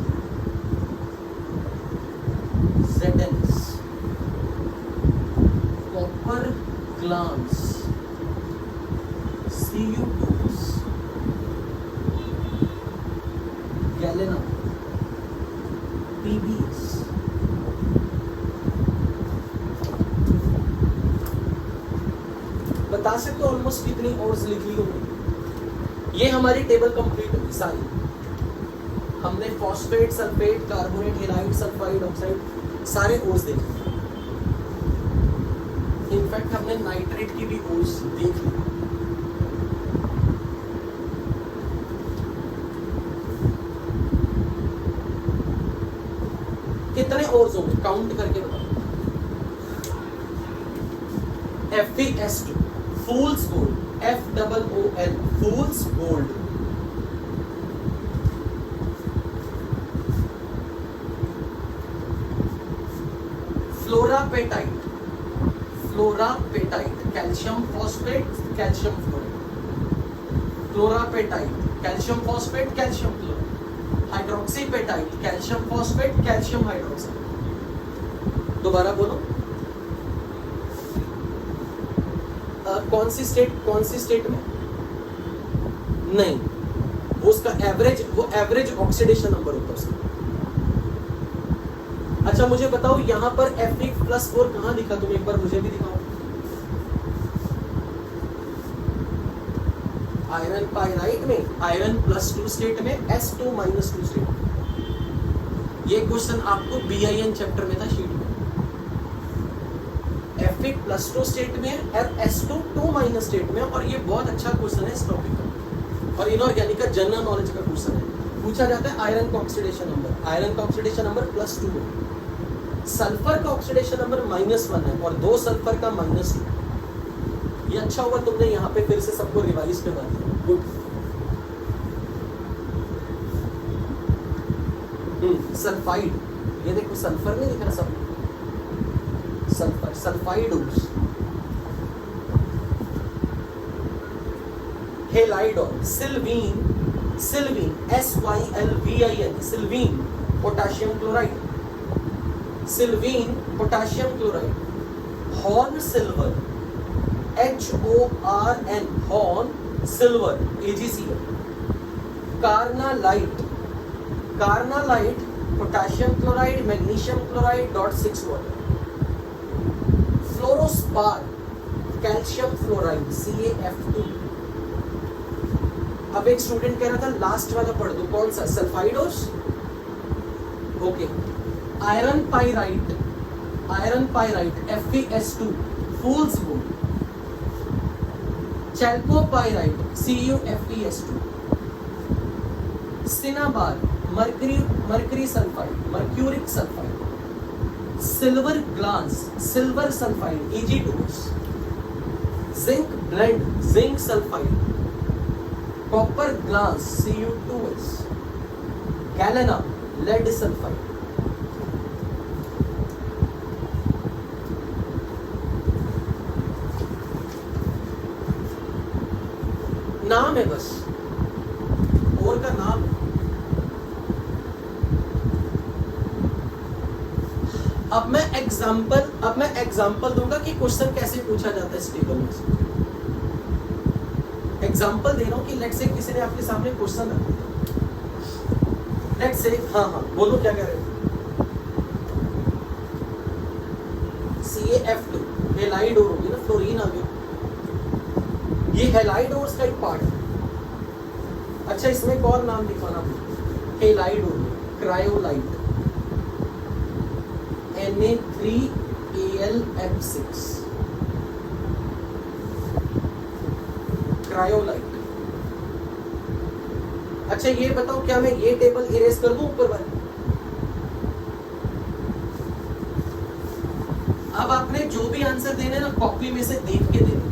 ZNS, copper glance, Cu2S, galena, PbS। बता सकते हो almost कितनी ores लिख ली होंगी? ये हमारी table complete होगी सारी। हमने phosphate, sulphate, carbonate, halide, sulphide, oxide सारे ओर्स देखे। इनफैक्ट हमने नाइट्रेट की भी ओर्स देख ली। कितने ओर्स होंगे काउंट करके बताओ। FeS2, fool's gold, FOOL, fool's gold. Fluorapatite, fluorapatite, calcium phosphate, calcium fluoride, fluorapatite, calcium phosphate, calcium chloride, hydroxyapatite, calcium phosphate, calcium hydroxide. दोबारा बोलो। कौन सी स्टेट में? नहीं, उसका एवरेज, वो एवरेज ऑक्सीडेशन नंबर होता है उसका। अच्छा मुझे बताओ यहाँ पर Fe+4 कहाँ दिखा? तुम एक बार मुझे भी दिखाओ। आयरन पाइराइट में, आयरन +2 स्टेट में, S2 -2 स्टेट में। ये क्वेश्चन आपको BIN चैप्टर में था शीट में। Fe+2 स्टेट में है और S2 2 माइनस स्टेट में है। और ये बहुत अच्छा क्वेश्चन है इस टॉपिक का और इनऑर्गेनिक का जनरल नॉलेज का क्वेश्चन है। पूछा जाता है आयरन का ऑक्सीडेशन नंबर, आयरन का ऑक्सीडेशन नंबर +2 है, सल्फर का ऑक्सीडेशन नंबर -1 है और 2 सल्फर का -2। ये अच्छा हुआ तुमने यहाँ पे फिर से सबको रिवाइज करवा दिया, गुड। सल्फाइड, ये देखो सल्फर नहीं दिख रहा सब, sulphur, sulphide ores, halide ores, sylvine, sylvine SYLVIN, sylvine potassium chloride, sylvine potassium chloride, horn silver HORN, horn silver AgCl, carnallite, carnallite potassium chloride, magnesium chloride .6 water, fluorspar calcium fluoride CaF2। अब एक student कह रहा था last वाला पढ़ दो, कौन सा? Sulphide ores, okay. Iron pyrite, iron pyrite FeS2 fool's gold, chalcopyrite CuFeS2, cinnabar mercury sulphide, mercuric sulphide, silver glass, silver sulphide Ag2S, zinc blende, zinc sulphide, copper glass Cu2S, galena lead sulphide. नाम है बस, और का नाम। अब मैं example दूंगा कि क्वेश्चन कैसे पूछा जाता है इस टेबल में से। एग्जांपल दे रहा हूं कि लेट्स से किसी ने आपके सामने क्वेश्चन रख दिया, लेट्स से, हाँ बोलो क्या कह रहे हो? CaF2 हेलाइड और होगी ना, फ्लोरीन आ गया, ये हेलाइडोर्स का एक पार्ट है। अच्छा इसमें एक और नाम लिखवाना, हेलाइडोर, क्रायोलाइट Na3AlF6, क्रायोलाइट। अच्छा ये बताओ क्या मैं ये टेबल इरेज कर दूं ऊपर वाली? अब आपने जो भी आंसर देने ना कॉपी में से देख के देने,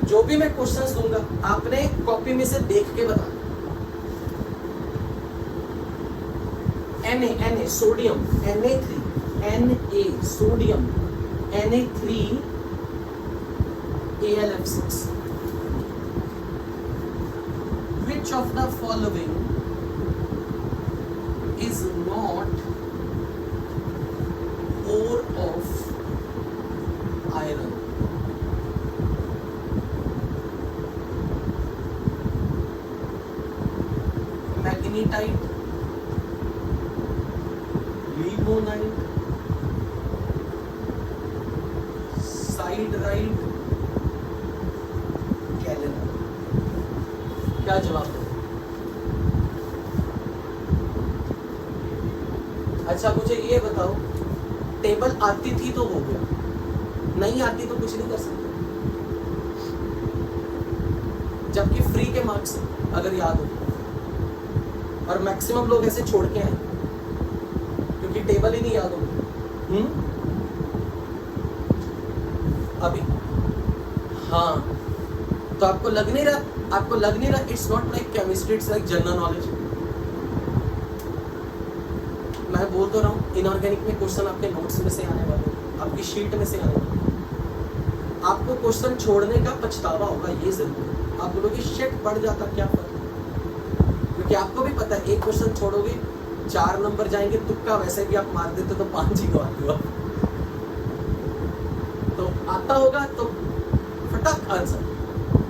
जो भी मैं क्वेश्चंस दूंगा आपने कॉपी में से देख के बताना। Na sodium, Na sodium, Na3AlF6, which of the following is not ore of iron? Magnetite, limonite, siderite, galena. क्या जवाब है? अच्छा मुझे ये बताओ, टेबल आती थी तो हो गया, नहीं आती तो कुछ नहीं कर सकते, जबकि फ्री के मार्क्स अगर याद हो। और मैक्सिमम लोग ऐसे छोड़ के आए क्योंकि टेबल ही नहीं याद होगी। अभी हाँ, तो आपको लग नहीं रहा it's not like chemistry, it's like general knowledge. मैं बोल तो रहा हूँ इनऑर्गेनिक में क्वेश्चन आपके नोट्स में से आने वाले, आपकी शीट में से आने वाले। आपको क्वेश्चन छोड़ने का पछतावा होगा, ये जरूर। आप बोलोगे शिट पढ़ जाता क्या फर्क, क्योंकि आपको भी पता है एक क्वेश्चन छोड़ोगे 4 नंबर जाएंगे, तुक्का वैसे भी आप मार देते तो 5 ही गवा दो। तो आता होगा तो फटाक आंसर,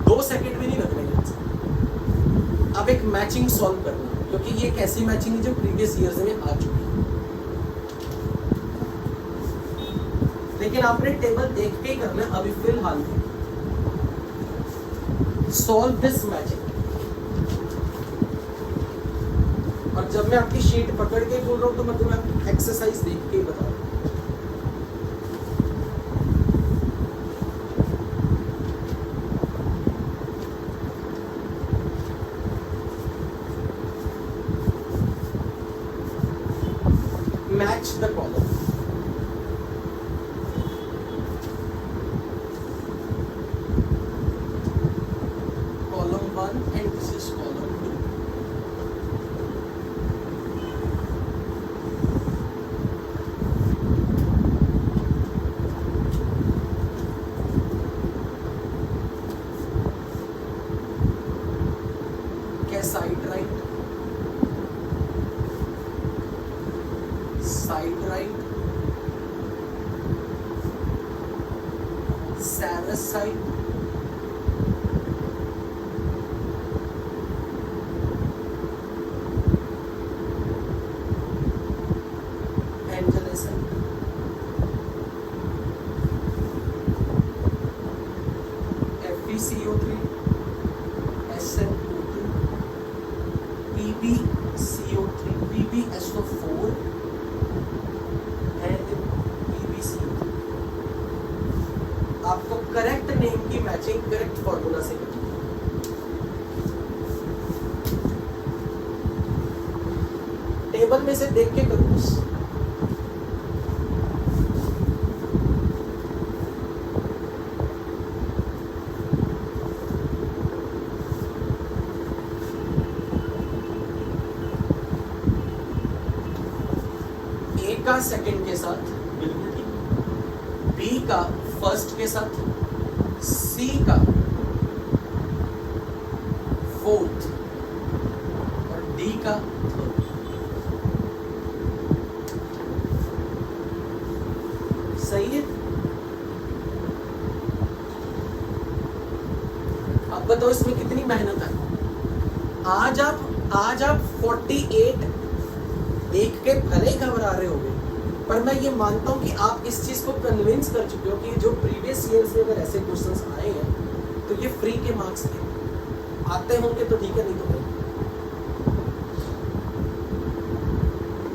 2 सेकंड भी नहीं लगने आंसर। अब एक मैचिंग सॉल्व करना, क्योंकि ये एक ऐसी मैचिंग है जो प्रीवियस ईयर्स में आ चुकी है, लेकिन आपने टेबल देख के ही करना है। अभी फिलहाल सॉल्व दिस मैचिंग। और जब मैं आपकी शीट पकड़ के बोल रहा हूँ तो मैं तुम्हें एक्सरसाइज देख के ही बता रहा हूँ। Match the column, column 1 and this is column 2। Siderite, siderite, cerussite, anglesite, FeCO3, SN2, PbCO3, PbSO4 and PbCO3। आपको करेक्ट नेम की मैचिंग करेक्ट फॉर्मूला से करनी है। टेबल में से देख के करो बस। का सेकंड के साथ बिल्कुल ठीक, बी का फर्स्ट के साथ, सी का फोर्थ और डी का थर्ड। सही है। अब बताओ इसमें कितनी मेहनत है। आज आप 48 देख के भले ही घबरा रहे होगे, पर मैं ये मानता हूँ कि आप इस चीज को कन्विंस कर चुके हो कि जो प्रीवियस ईयर्स में अगर ऐसे क्वेश्चंस आए हैं तो ये फ्री के मार्क्स थे। आते होंगे तो ठीक है, नहीं तो नहीं।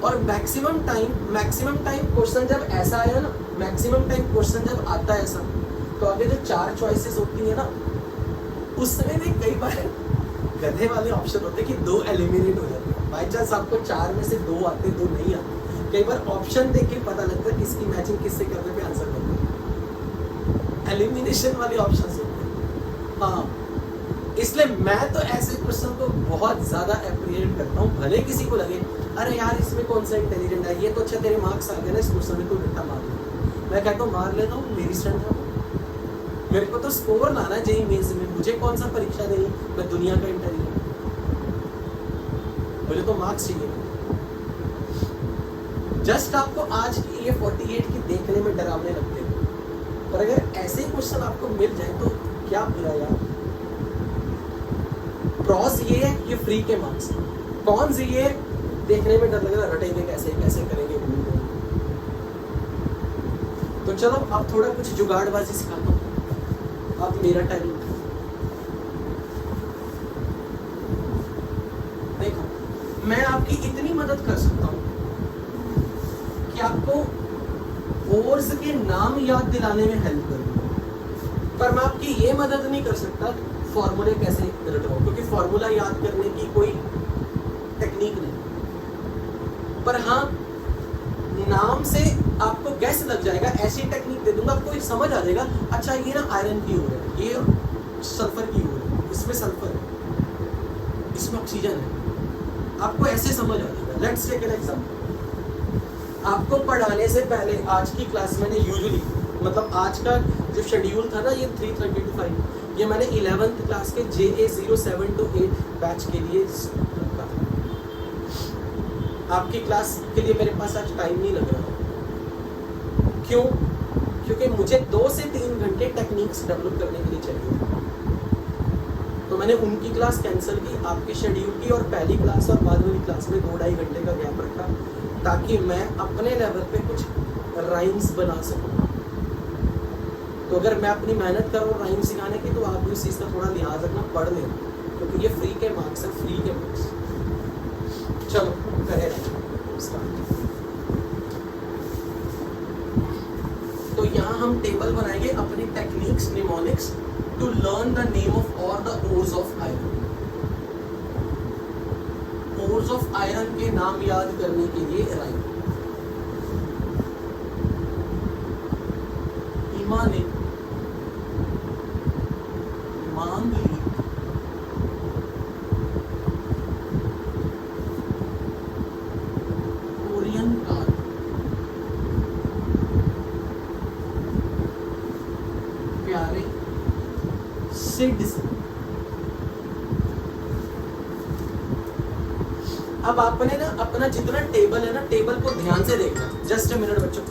और मैक्सिमम टाइम क्वेश्चन जब ऐसा आया ना, मैक्सिमम टाइम क्वेश्चन जब आता है ऐसा, तो आगे जो 4 चॉइसेस होती है ना, उसमें भी कई बार गधे वाले ऑप्शन होते हैं कि 2 एलिमिनेट हो जाते हैं। बाई चांस आपको 4 में से 2 आते, 2 नहीं आते। कई बार ऑप्शन देख के पता लगता है किसकी मैचिंग किससे करने पे आंसर बनता है। एलिमिनेशन वाले ऑप्शंस होते हैं। हाँ, इसलिए मैं तो ऐसे क्वेश्चन को बहुत ज्यादा अप्रिशिएट करता हूँ। भले किसी को लगे अरे यार इसमें कौन सा इंटेलिजेंट है, ये तो अच्छा तेरे मार्क्स आ गए ना, इस क्वेश्चन में तो रट्टा मार ले। मैं कहता हूँ मार लेता हूँ, मेरी स्ट्रेंथ है। मेरे को तो स्कोर लाना है जेईई मेंस में, मुझे कौन सा परीक्षा देनी, मैं दुनिया का इंटेलिजेंट, मुझे तो मार्क्स चाहिए। जस्ट आपको आज की ये 48 की देखने में डरावने लगते हैं, पर अगर ऐसे क्वेश्चन आपको मिल जाए तो क्या बुरा यार। प्रॉस ये है, ये फ्री के मार्क्स। कॉन्स ये देखने में डर लग रहा, रटेंगे कैसे कैसे करेंगे। तो चलो आप थोड़ा कुछ जुगाड़बाजी सिखाता हूँ, आप मेरा टाइम देखो। मैं आपकी इतनी मदद कर सकता हूँ कि आपको कोर्स के नाम याद दिलाने में हेल्प करूँगा, पर मैं आपकी ये मदद नहीं कर सकता फॉर्मूले कैसे रटवाओ, क्योंकि फॉर्मूला याद करने की कोई टेक्निक नहीं। पर हाँ, नाम से आपको गैस लग जाएगा, ऐसी टेक्निक दे दूंगा आपको समझ आ जाएगा। अच्छा ये ना आयरन की हो रहा है, ये सल्फर की हो रही है, इसमें सल्फर है, इसमें ऑक्सीजन है, आपको ऐसे समझ आ जाएगा। Let's take an example. आपको पढ़ाने से पहले आज की क्लास मैंने यूजुअली, मतलब आज का जो शेड्यूल था ना, ये 3:30 to 5, ये मैंने 11th क्लास के JA 07 to 8 बैच के लिए रखा। आपकी क्लास के लिए मेरे पास आज टाइम नहीं लग रहा था। क्यों? क्योंकि मुझे 2 से 3 घंटे टेक्निक्स डेवलप करने के लिए चाहिए, तो मैंने उनकी क्लास कैंसिल की, आपके शेड्यूल की और पहली क्लास और बाद वाली क्लास में 2-2.5 घंटे का गैप रखा, ताकि मैं अपने लेवल पे कुछ राइम्स बना सकूं। तो अगर मैं अपनी मेहनत करूँ राइम सिखाने की, तो आप भी उस चीज़ का थोड़ा लिहाज रखना, पढ़ लेना, क्योंकि ये फ्री के मार्क्स है, फ्री के मार्क्स। चलो करें स्टार्ट। तो यहाँ हम टेबल बनाएंगे अपनी techniques mnemonics to learn the name of all the ores of iron. Ores of iron के नाम याद करने के लिए राइट हिमालय मांगलिक कोरियन कार प्यारे सिड्स। अब आपने ना अपना जितना टेबल है ना टेबल को ध्यान से देखना। जस्ट अ मिनट बच्चों।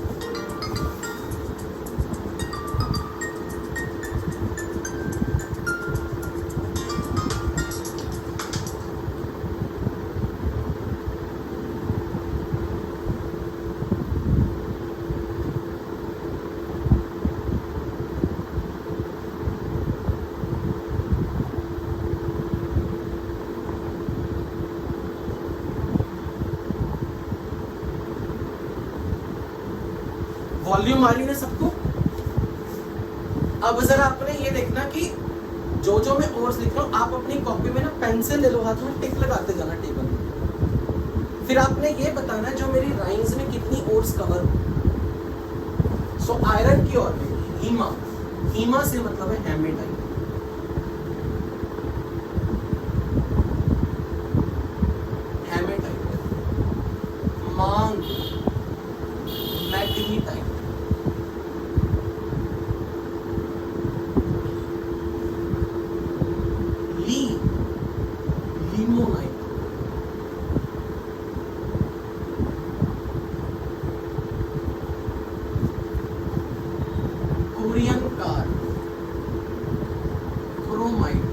वॉल्यूम आ रही है सबको। अब जरा आपने ये देखना कि जो जो मैं ओर्स लिख रहा हूं आप अपनी कॉपी में ना पेंसिल ले लो हाथ में, टिक लगाते जाना टेबल में। फिर आपने ये बताना जो मेरी राइम्स में कितनी ओर्स कवर हो। सो आयरन की ऑर्बिट हीमा, हीमा से मतलब है हेमेटाइट। हेमेटाइट मांग मैग्नीटाइट। लिमोनाइट। Korean car chromite.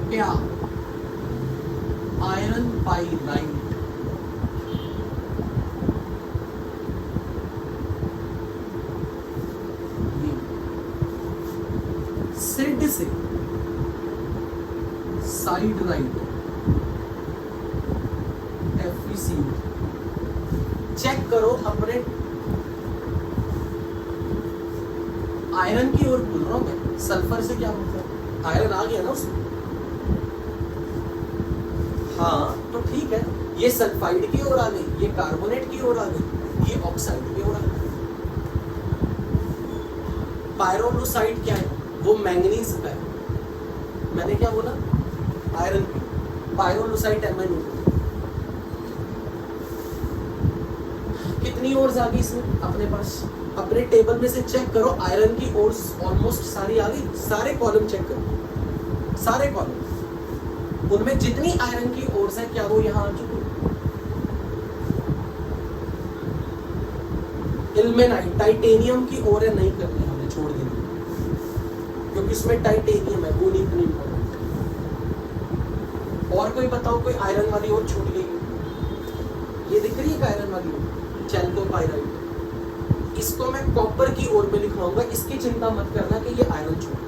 क्या आयरन पाइराइट। सिड से साइड राइट एफईसी। चेक करो अपने आयरन की ओर बोल रहा हूं मैं। सल्फर से क्या मतलब आयरन आ गया ना उसमें। हाँ तो ठीक है, ये सल्फाइड की ओर आ गई, ये कार्बोनेट की ओर आ गई, ये ऑक्साइड की ओर आ गई। पायरोलुसाइड क्या है? वो मैंगनीज का है। मैंने क्या बोला? आयरन की। पायरोलुसाइड MnO2। कितनी ओर्स आ गई इसमें अपने पास? अपने टेबल में से चेक करो, आयरन की ओर्स ऑलमोस्ट सारी आ गई। सारे कॉलम चेक करो, सारे कॉलम, उनमें जितनी आयरन की ओर्स है क्या वो यहाँ आ चुकी? इल्मेनाइट टाइटेनियम की ओर है, नहीं करनी हमने, छोड़ दी क्योंकि इसमें टाइटेनियम है, वो नहीं इतनी इंपॉर्टेंट। और कोई बताओ, कोई आयरन वाली ओर छूट गई? ये दिख रही है आयरन वाली ओर, चैल्कोपाइराइट। इसको मैं कॉपर की ओर में लिखवाऊंगा, इसकी चिंता मत करना कि ये आयरन छूट गई।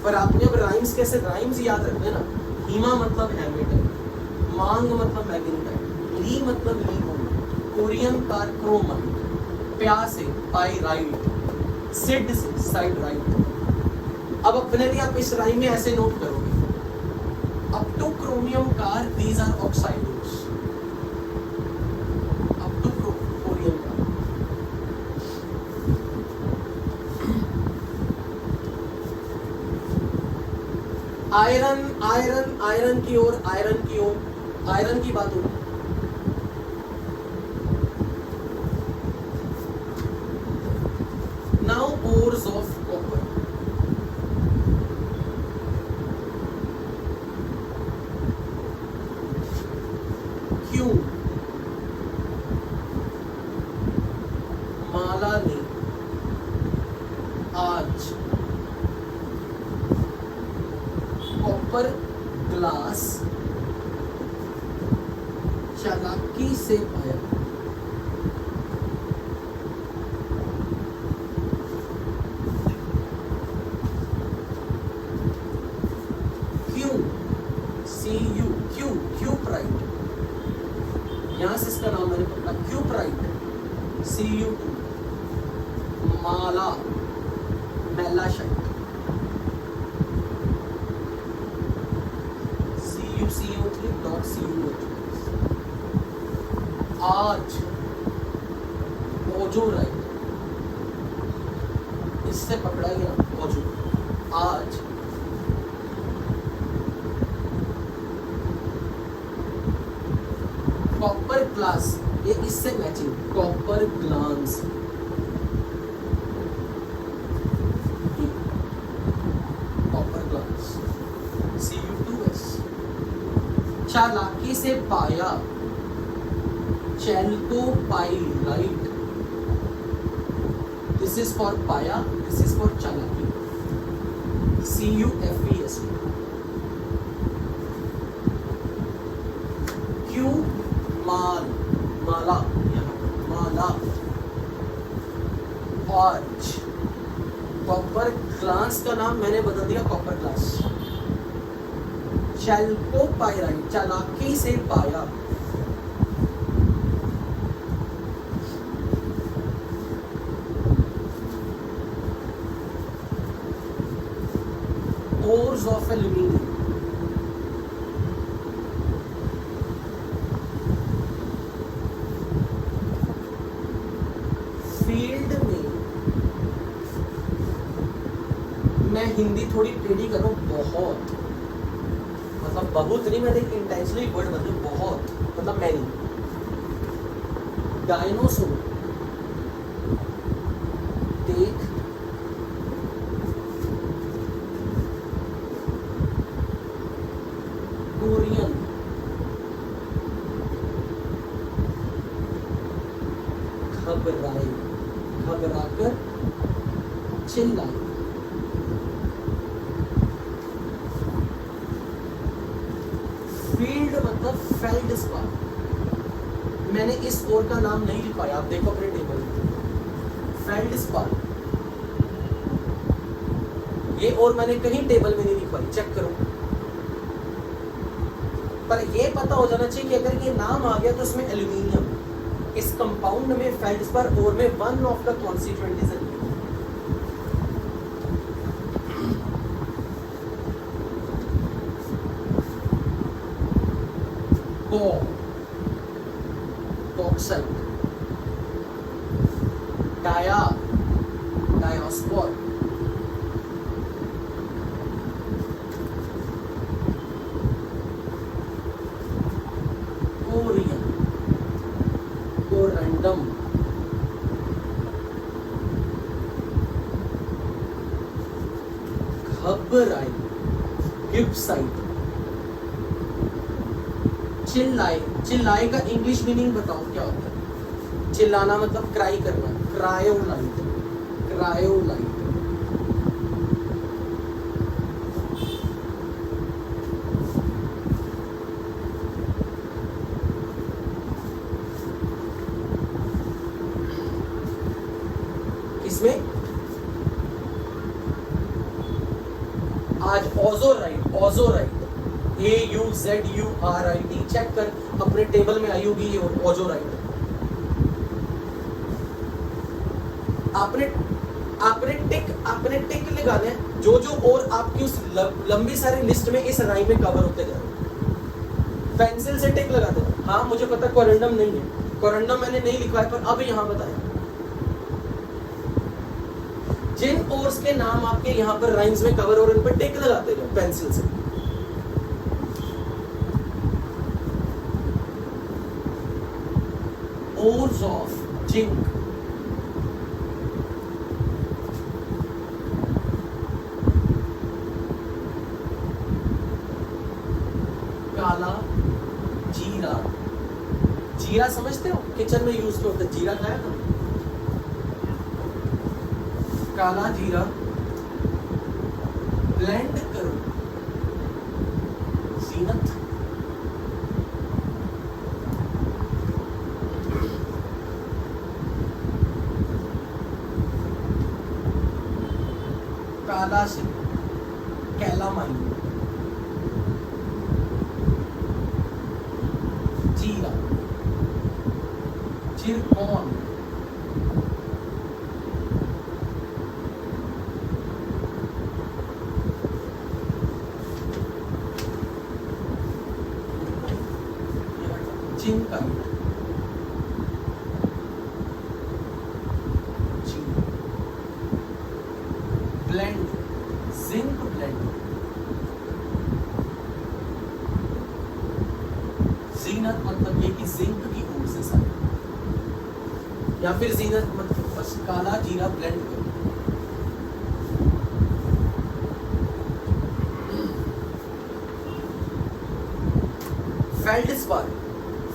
पर आपने अब राइम्स कैसे राइम्स याद रखने ना। हीमा मतलब हेमेटाइट, मांग मतलब मैग्नीटाइट, ली मतलब लिमोनाइट, कोरियन कार क्रोमाइट, प्या से पाइराइट, सिड से साइड राइट। अब अपने लिए आप इस राइम में ऐसे नोट करोगे, up to chromium car these are oxides, up to corium car. Iron iron iron की ओर, आयरन की ओर, आयरन की बात होगी। Now ores of copper. क्यों माला ने आज कॉपर ग्लास चालाकी से पाया? CU, क्यू, क्यूप्राइट, यहाँ से इसका नाम मैंने पकड़ा, क्यूप्राइट। CU2, माला, मेलाशाइट। CuCO3 dot CuO3। आज ओजोराइट, इससे पकड़ा गया ओजो। आज कॉपर ग्लास, ये इससे matching, copper glance. Copper glass, CU2S। चालाकी से पाया, चैल्कोपाइराइट। दिस इज फॉर पाया, दिस इज फॉर चालाकी, CuFeS। क्यू माल, माला, यहाँ माला। आर्च, कॉपर ग्लास का नाम मैंने बदल दिया कॉपर ग्लास। चैल्कोपाइराइट, चालाकी से पाया। Ores of aluminium, फील्ड में, मैं हिंदी थोड़ी टेढ़ी करूं, बहुत, मतलब बहुत नहीं, मैं एक इंटेंशनली वर्ड बदलूं, बहुत मतलब मैनी। डायनोसोर, देख, कोरियन, घबराए, घबराकर चिल्लाए। फील्ड मतलब फेल्डस्पार। मैंने इस ओर का नाम नहीं लिखवाया, आप देखो अपने टेबल में, फेल्डस्पार। ये और मैंने कहीं टेबल में नहीं लिखवाई, चेक करो। पर ये पता हो जाना चाहिए कि अगर ये नाम आ गया तो उसमें एल्यूमिनियम, इस कंपाउंड में फेल्डस्पार और में one of the constituent is aluminium. Bauxite, डाया, डायोस्पोर, कोरियन, कोरंडम, घबराई, गिब्साइट। चिल्लाए, चिल्लाए का इंग्लिश मीनिंग बताओ क्या होता है? चिल्लाना मतलब क्राई करना, क्रायोलाइट, क्रायोलाइट। इसमें आज ओजोराइट, ओजोराइट, AUZURIT, चेक कर अपने टेबल में आई होगी ये ओजोराइट। आपने टिक लगाने हैं जो जो और आपकी उस लंबी सारी लिस्ट में इस राइम में कवर होते जा रहे हैं। पेंसिल से टिक लगा दो। हाँ मुझे पता कोरंडम नहीं है, कोरंडम मैंने नहीं लिखा है, पर अब यहाँ बताया जिन ओर्स के नाम आपके यहाँ पर राइम्स में कवर हो रहे हैं, उन पर टिक लगाते जाओ पेंसिल से। Ores of zinc, काला जीरा, जीरा समझते हो किचन में यूज होता है, जीरा खाया ना, काला जीरा ब्लेंड करो, जीनत, काला से calamine, zircon, zincite, blende, zinc blende, Zeenat मतलब ये कि जिंक की ओर से सारे, या फिर जीनत मतलब बस काला जीरा ब्लेंड करो। फेल्डस्पार,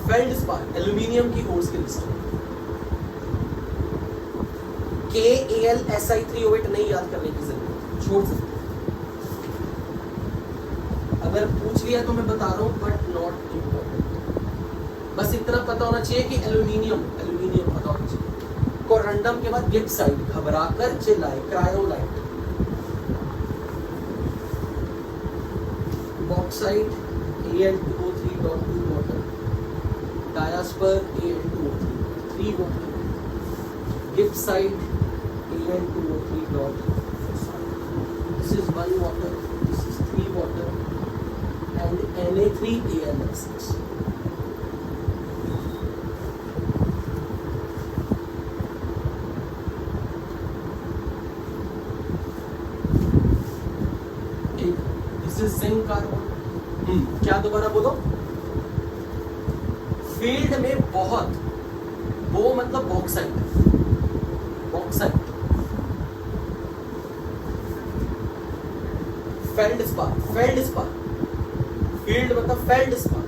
फेल्डस्पार एल्यूमिनियम की ओर्स की लिस्ट है। KAlSi3O8 नहीं याद करने की जरूरत, छोड़ सकते। अगर पूछ लिया तो मैं बता रहा हूं, बट नॉट इम्पोर्टेंट। बस इतना पता होना चाहिए कि एल्यूमिनियम, एल्यूमिनियम पता होना चाहिए। कोरंडम के बाद गिब्साइट, घबराकर चिल्लाए, cryolite, bauxite Al2O3.2 water, diaspore Al2O3 3 water, gibbsite Al2O3. This is 1 water, this is 3 water, and Na3AlX6. This is zinc carbon. क्या दोबारा बोलो? फील्ड में बहुत, वो मतलब bauxite, bauxite, feldspar, feldspar, field मतलब फेल्डस्पार।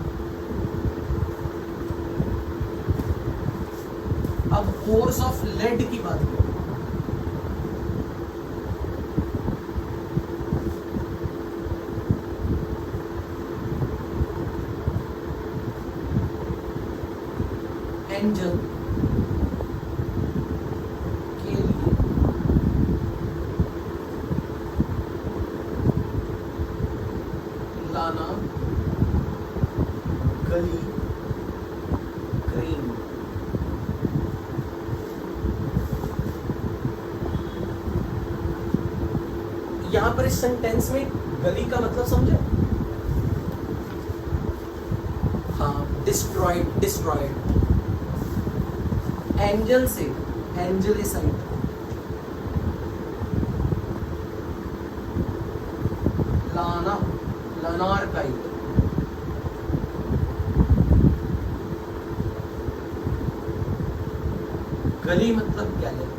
अब कोर्स ऑफ लेड की बात करें, एंजल के लिए लाना, गली, क्रीम। यहां पर इस सेंटेंस में गली का मतलब समझे? हाँ, डिस्ट्रॉयड, डिस्ट्रॉयड। एंजल से एंजलिसाइट, लाना, लानार्काइट, गली मतलब गैलरी,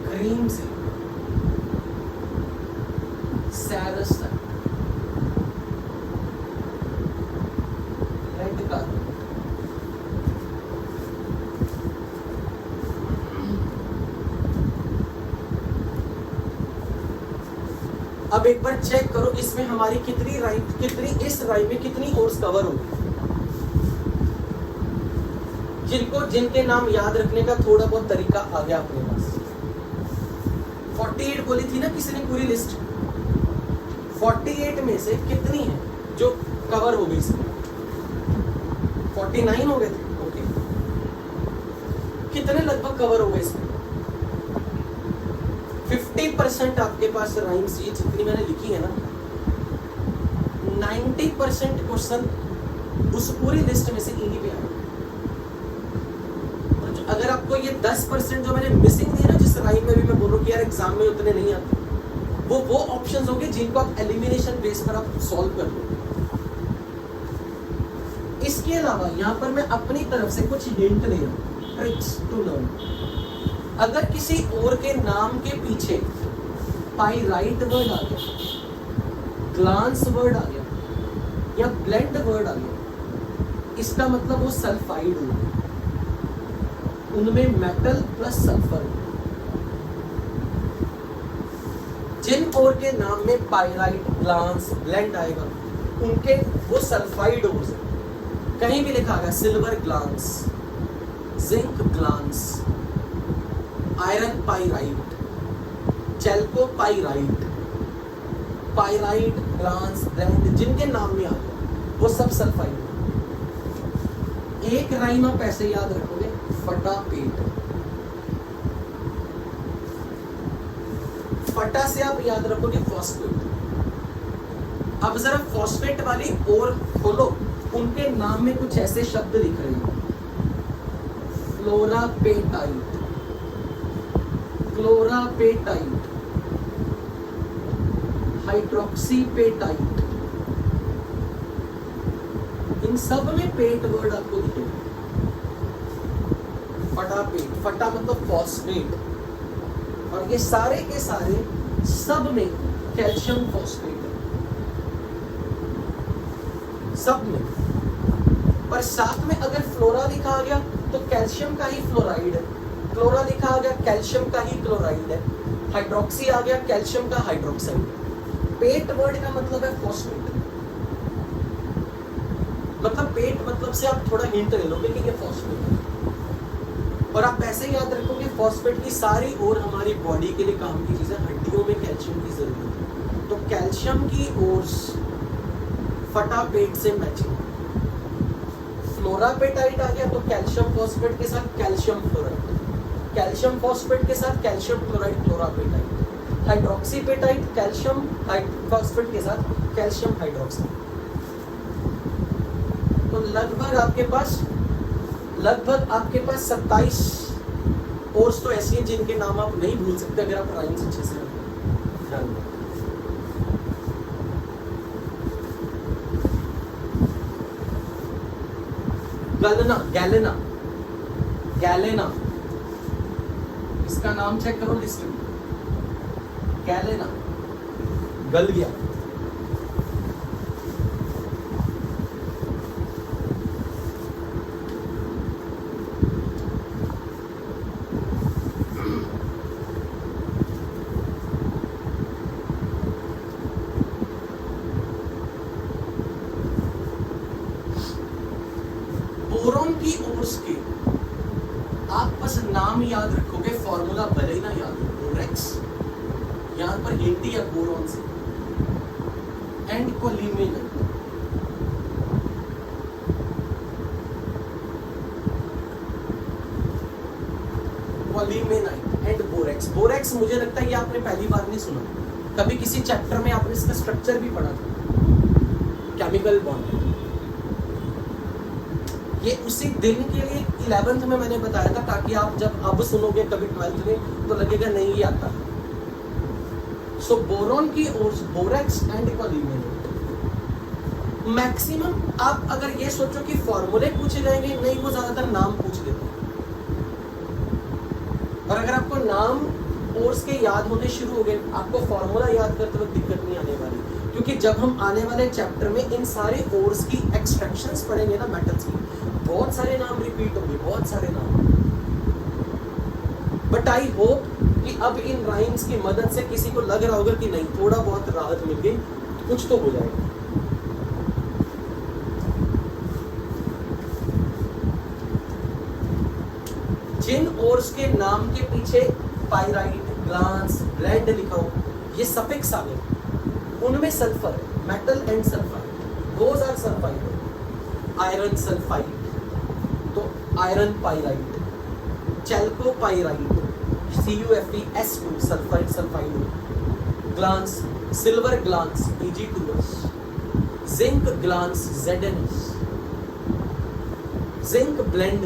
क्रीम से सैरसाइट, रेड कार्बन, अब एक बार चेक करो इसमें हमारी कितनी राइम, कितनी इस राइम में कितनी ओर्स कवर होगी। जिनके नाम याद रखने का थोड़ा बहुत तरीका आ गया अपने पास। 48 बोली थी ना किसी ने पूरी लिस्ट, 48 में से कितनी है जो कवर हो गई इसमें? 49 हो गए थे। ओके, कितने लगभग कवर हो गए इसमें? 50% आपके पास राइम्स ये जितनी मैंने लिखी है ना, 90% क्वेश्चन उस पूरी लिस्ट में से इन्हीं पे आए। अगर आपको ये 10% जो मैंने मिसिंग दी ना, जिस राइम में भी मैं बोलूँ कि यार एग्जाम में उतने नहीं आते, वो ऑप्शंस होंगे जिनको आप एलिमिनेशन बेस पर आप सॉल्व कर लो। इसके अलावा यहाँ पर मैं अपनी तरफ से कुछ हिंट ले रहा हूँ, ट्रिक्स टू लर्न। अगर किसी और के नाम के पीछे पाइराइट वर्ड आ गया, ग्लांस वर्ड आ गया, या ब्लेंड वर्ड आ गया, इसका मतलब वो सल्फाइड हो, उनमें मेटल प्लस सल्फर। जिन और के नाम में पाइराइट, ग्लांस, ब्लेंड आएगा, उनके वो सल्फाइड ओर्स है। कहीं भी लिखा गया silver glance, zinc glance, iron pyrite, chalcopyrite, pyrite, glance, blende, जिनके नाम में आ गया वो सब सल्फाइड है। एक राइम आप ऐसे याद रखोगे, फटा पेट। फटा से आप याद रखोगे फॉस्फेट। अब जरा फॉस्फेट वाली और खोलो, उनके नाम में कुछ ऐसे शब्द लिख रहे हैं, फ्लोरापेटाइट, क्लोरापेटाइट, हाइड्रोक्सीपेटाइट, इन सब में पेट वर्ड आपको दिखेगा। फटा पेट, फटा मतलब फॉस्फेट, और ये सारे के सारे सब में कैल्शियम फॉस्फेट है, सब में। पर साथ में अगर फ्लोरा लिखा गया तो कैल्शियम का ही फ्लोराइड है, क्लोरा लिखा आ गया कैल्शियम का ही क्लोराइड है, हाइड्रोक्सी आ गया कैल्शियम का हाइड्रोक्साइड। पेट वर्ड का मतलब है फॉस्फेट। मतलब पेट मतलब से आप थोड़ा हिंट ले लोगे कि ये फॉस्फेट है, और आप ऐसे याद रखोगे फॉस्फेट की सारी और हमारी बॉडी के लिए काम की चीजें, हड्डियों में कैल्शियम की जरूरत है, तो कैल्शियम की ओर फटा पेट से मैचिंग। फ्लोरापेटाइट आ गया तो कैल्शियम फॉस्फेट के साथ कैल्शियम फ्लोराइड, कैल्शियम फॉस्फेट के साथ calcium chloride fluorapatite, hydroxyapatite calcium phosphate के साथ कैल्शियम हाइड्रोक्साइड। तो लगभग आपके पास 27 कोर्स तो ऐसी हैं जिनके नाम आप नहीं भूल सकते अगर आप राइम्स अच्छे से ध्यान दें। गलना, गैलेना, गैलेना, इसका नाम चेक करो लिस्ट में, गैलेना, गल गया। बोरोन की ओर्स के आप बस नाम याद रखोगे, फॉर्मूला भले ही ना याद हो। बोरेक्स यहां पर हिंदी है बोरोन से, एंड कोलिमेनाइट, कोलिमेनाइट एंड बोरेक्स। बोरेक्स मुझे लगता है ये आपने पहली बार नहीं सुना, कभी किसी चैप्टर में आपने इसका स्ट्रक्चर भी पढ़ा था, केमिकल बॉन्ड। ये उसी दिन के लिए 11th में मैंने बताया था, ताकि आप जब अब सुनोगे कभी 12th में तो लगेगा नहीं ये आता। सो बोरोन की ओर बोरेक्स एंड कोलिमेनाइट। मैक्सिमम आप अगर ये सोचो कि फॉर्मूले पूछे जाएंगे, नहीं, वो ज्यादातर नाम पूछ लेते हैं। और अगर आपको नाम ओर्स के याद होने शुरू हो गए, आपको फॉर्मूला याद करते वक्त दिक्कत नहीं आने वाली, क्योंकि जब हम आने वाले चैप्टर में इन सारे ओर्स की एक्सट्रैक्शंस पढ़ेंगे ना, मेटल्स की, बहुत सारे नाम रिपीट होंगे, बहुत सारे नाम। बट आई होप कि अब इन राइम्स की मदद से किसी को लग रहा होगा कि नहीं, थोड़ा बहुत राहत मिल गई, कुछ तो हो जाएगा। जिन ओर्स के नाम के पीछे पाइराइट, ग्लांस, ब्लेंड लिखा हो, ये सफिक्स आ गए, उनमें सल्फर है, metal and sulphide, those are sulphide. Iron sulphide तो iron pyrite, chalcopyrite CuFeS2 sulphide sulphide, glance silver glance Ag2S, zinc glance ZnS, zinc blende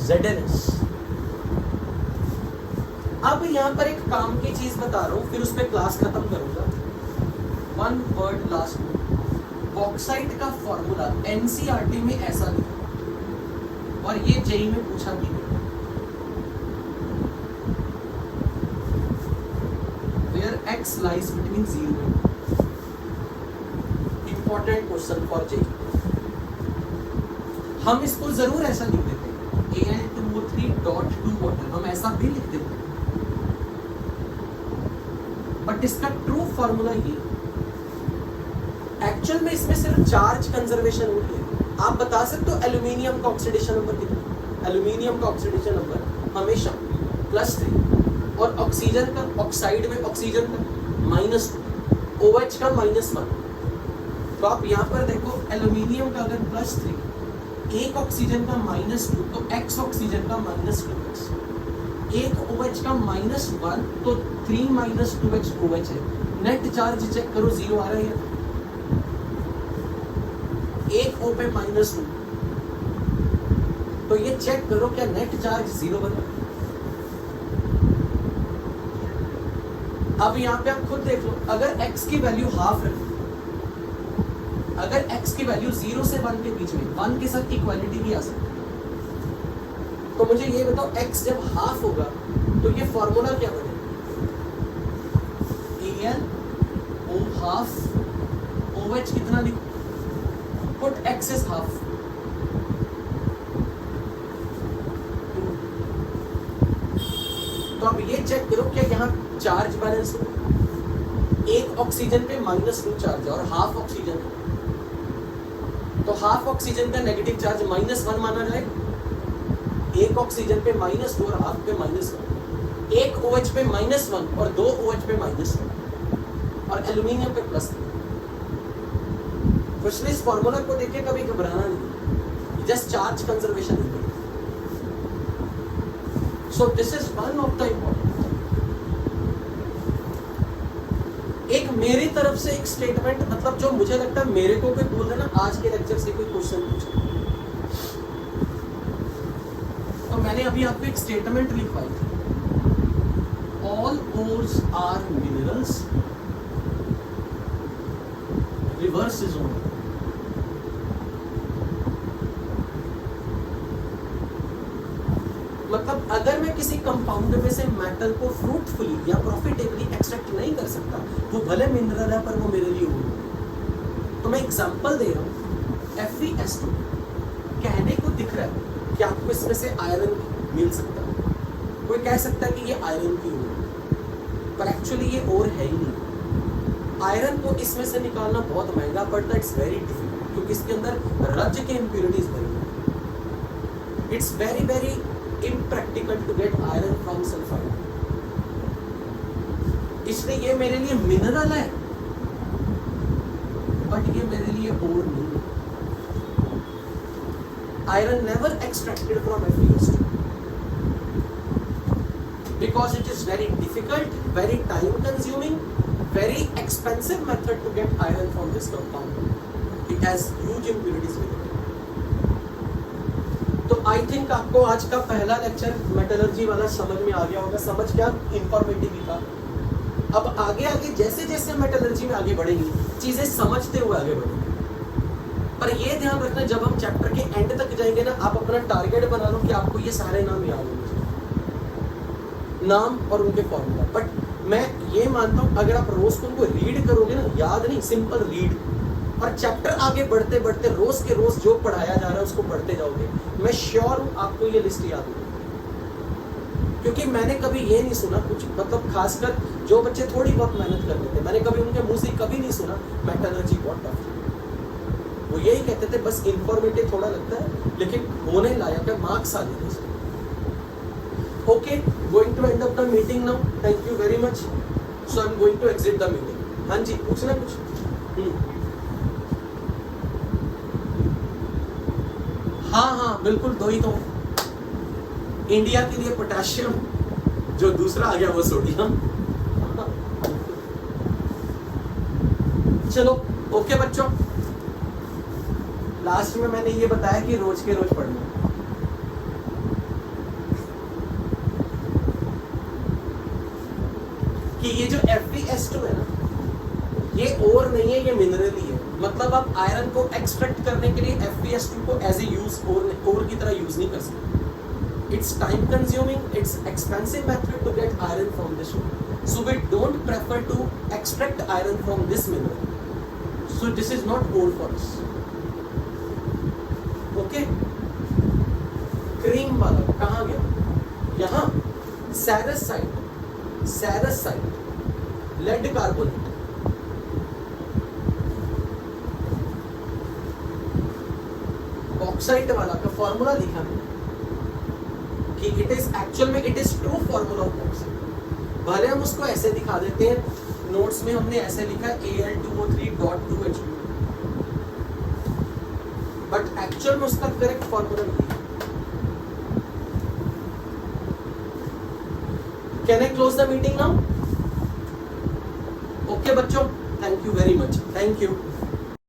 ZnS। अब यहां पर एक काम की चीज बता रहा हूं, फिर उस पर क्लास खत्म करूंगा। वन वर्ड लास्ट में, बॉक्साइट का फॉर्मूला NCERT में ऐसा लिखा, और ये जेई में पूछा भी गया। Where X lies between 0 and 2. Important question for JEE. हम इसको जरूर ऐसा लिख देते हैं, Al2O3.2 वाटर, हम ऐसा भी लिख देते हैं, बट इसका ट्रू फॉर्मूला ये, एक्चुअल में इसमें सिर्फ चार्ज कंजर्वेशन हो रही है। आप बता सकते हो एल्यूमिनियम का ऑक्सीडेशन नंबर कितना? एल्यूमिनियम का ऑक्सीडेशन नंबर हमेशा +3, और ऑक्सीजन का, ऑक्साइड में ऑक्सीजन का -2, OH का -1। तो आप यहाँ पर देखो एल्यूमिनियम का अगर +3, एक ऑक्सीजन का -2 तो x ऑक्सीजन का -2x, एक OH का -1 तो 3 - 2x OH है। नेट चार्ज चेक करो 0 आ रहा है, एक O पे -2 तो ये चेक करो क्या नेट चार्ज 0 बना। अब यहाँ पे आप खुद देख लो, अगर x की वैल्यू हाफ रखो, अगर x की वैल्यू 0 से 1 के बीच में, 1 के साथ इक्वालिटी भी आ सकती है, तो मुझे ये बताओ x जब हाफ होगा तो ये फॉर्मूला क्या बनेगा? AlO हाफ, OH कितना लिखो? पुट x इज हाफ, तो अब ये चेक करो क्या यहाँ चार्ज बैलेंस हो? एक ऑक्सीजन पे -2 चार्ज है और हाफ ऑक्सीजन है, तो हाफ ऑक्सीजन का नेगेटिव चार्ज -1 माना जाएगा। एक ऑक्सीजन पे -2 और हाफ पे -1, एक OH पे -1 और 2 OH पे -1 और एल्यूमिनियम पे +3। तो इसलिए इस फॉर्मूला को देख के कभी घबराना नहीं, जस्ट चार्ज कंजर्वेशन है। सो this is one of the important. एक मेरी तरफ से एक स्टेटमेंट, मतलब जो मुझे लगता है मेरे को कोई बोल देना आज के लेक्चर से कोई क्वेश्चन पूछे, तो मैंने अभी आपको एक स्टेटमेंट लिखवाई थी, all ores are minerals, reverse is only. मतलब अगर मैं किसी कंपाउंड में से मेटल को फ्रूटफुली या प्रॉफिटेबली एक्सट्रैक्ट नहीं कर सकता, वो भले मिनरल है पर वो मेरे लिए हो। तो मैं एग्जांपल दे रहा हूँ, FeS2 कहने को दिख रहा है कि आपको इसमें से आयरन मिल सकता है, कोई कह सकता है कि ये आयरन की ओर है, पर एक्चुअली ये ओर है ही नहीं। आयरन को इसमें से निकालना बहुत महंगा पड़ता है, इट्स वेरी डिफिकल्ट, क्योंकि इसके अंदर रज के इम्प्योरिटीज भरी हुई। It's very very impractical to get iron from sulfide, इसलिए ये मेरे लिए मिनरल है बट ये मेरे लिए ओर नहीं। Iron never extracted from FeS2 because it is very difficult, very time consuming, very expensive method to get iron from this compound. It has huge impurities with it. तो आई थिंक आपको आज का पहला lecture metallurgy वाला समझ में आ गया होगा। समझ क्या इंफॉर्मेटिव ही था। अब आगे आगे जैसे जैसे मेटलर्जी में आगे बढ़ेंगी चीजें समझते हुए आगे बढ़ेंगे, पर ये ध्यान रखना जब हम चैप्टर के एंड तक जाएंगे ना, आप अपना टारगेट बना लो कि आपको ये सारे नाम याद होंगे, नाम और उनके फॉर्मूला। बट मैं ये मानता हूँ अगर आप रोज को उनको रीड करोगे ना, याद नहीं, सिंपल रीड, और चैप्टर आगे बढ़ते बढ़ते रोज के रोज जो पढ़ाया जा रहा है उसको पढ़ते जाओगे, मैं श्योर हूं आपको ये लिस्ट याद होगी। क्योंकि मैंने कभी ये नहीं सुना कुछ, मतलब खासकर जो बच्चे थोड़ी बहुत मेहनत कर लेते, मैंने कभी उनके मुंह से कभी नहीं सुना मेटलर्जी बहुत टफ। वो यही कहते थे बस इंफॉर्मेटिव थोड़ा लगता है लेकिन होने लायक है, मार्क्स आ जाते। Okay, going to end up the meeting now, thank you very much. So I am going to exit the meeting. हाँ जी, पूछना कुछ? हाँ बिल्कुल, दो ही तो, इंडिया के लिए पोटेशियम, जो दूसरा आ गया वो सोडियम। चलो ओके बच्चों, लास्ट में मैंने ये बताया कि रोज के रोज पढ़ना, कि ये जो FeS2 है ना, ये और नहीं है, ये मिनरल ही है। मतलब आप आयरन को एक्सट्रैक्ट करने के लिए FeS2 को एज ए यूज और की तरह यूज नहीं कर सकते। It's time consuming, it's expensive method to get iron from this one, so we don't prefer to extract iron from this mineral, so this is not ore for us. Okay, cream वाला कहाँ गया? यहाँ cerussite, lead carbonate. Bauxite वाला का formula लिखा है कि it is actual में it is true formula of bauxite. भले हम उसको ऐसे दिखा देते हैं, नोट्स में हमने ऐसे लिखा है Al2O3.2H2, बट एक्चुअल में उसका करेक्ट फॉर्मूला नहीं है। Can I close the meeting now? Okay बच्चों, thank you very much, thank you.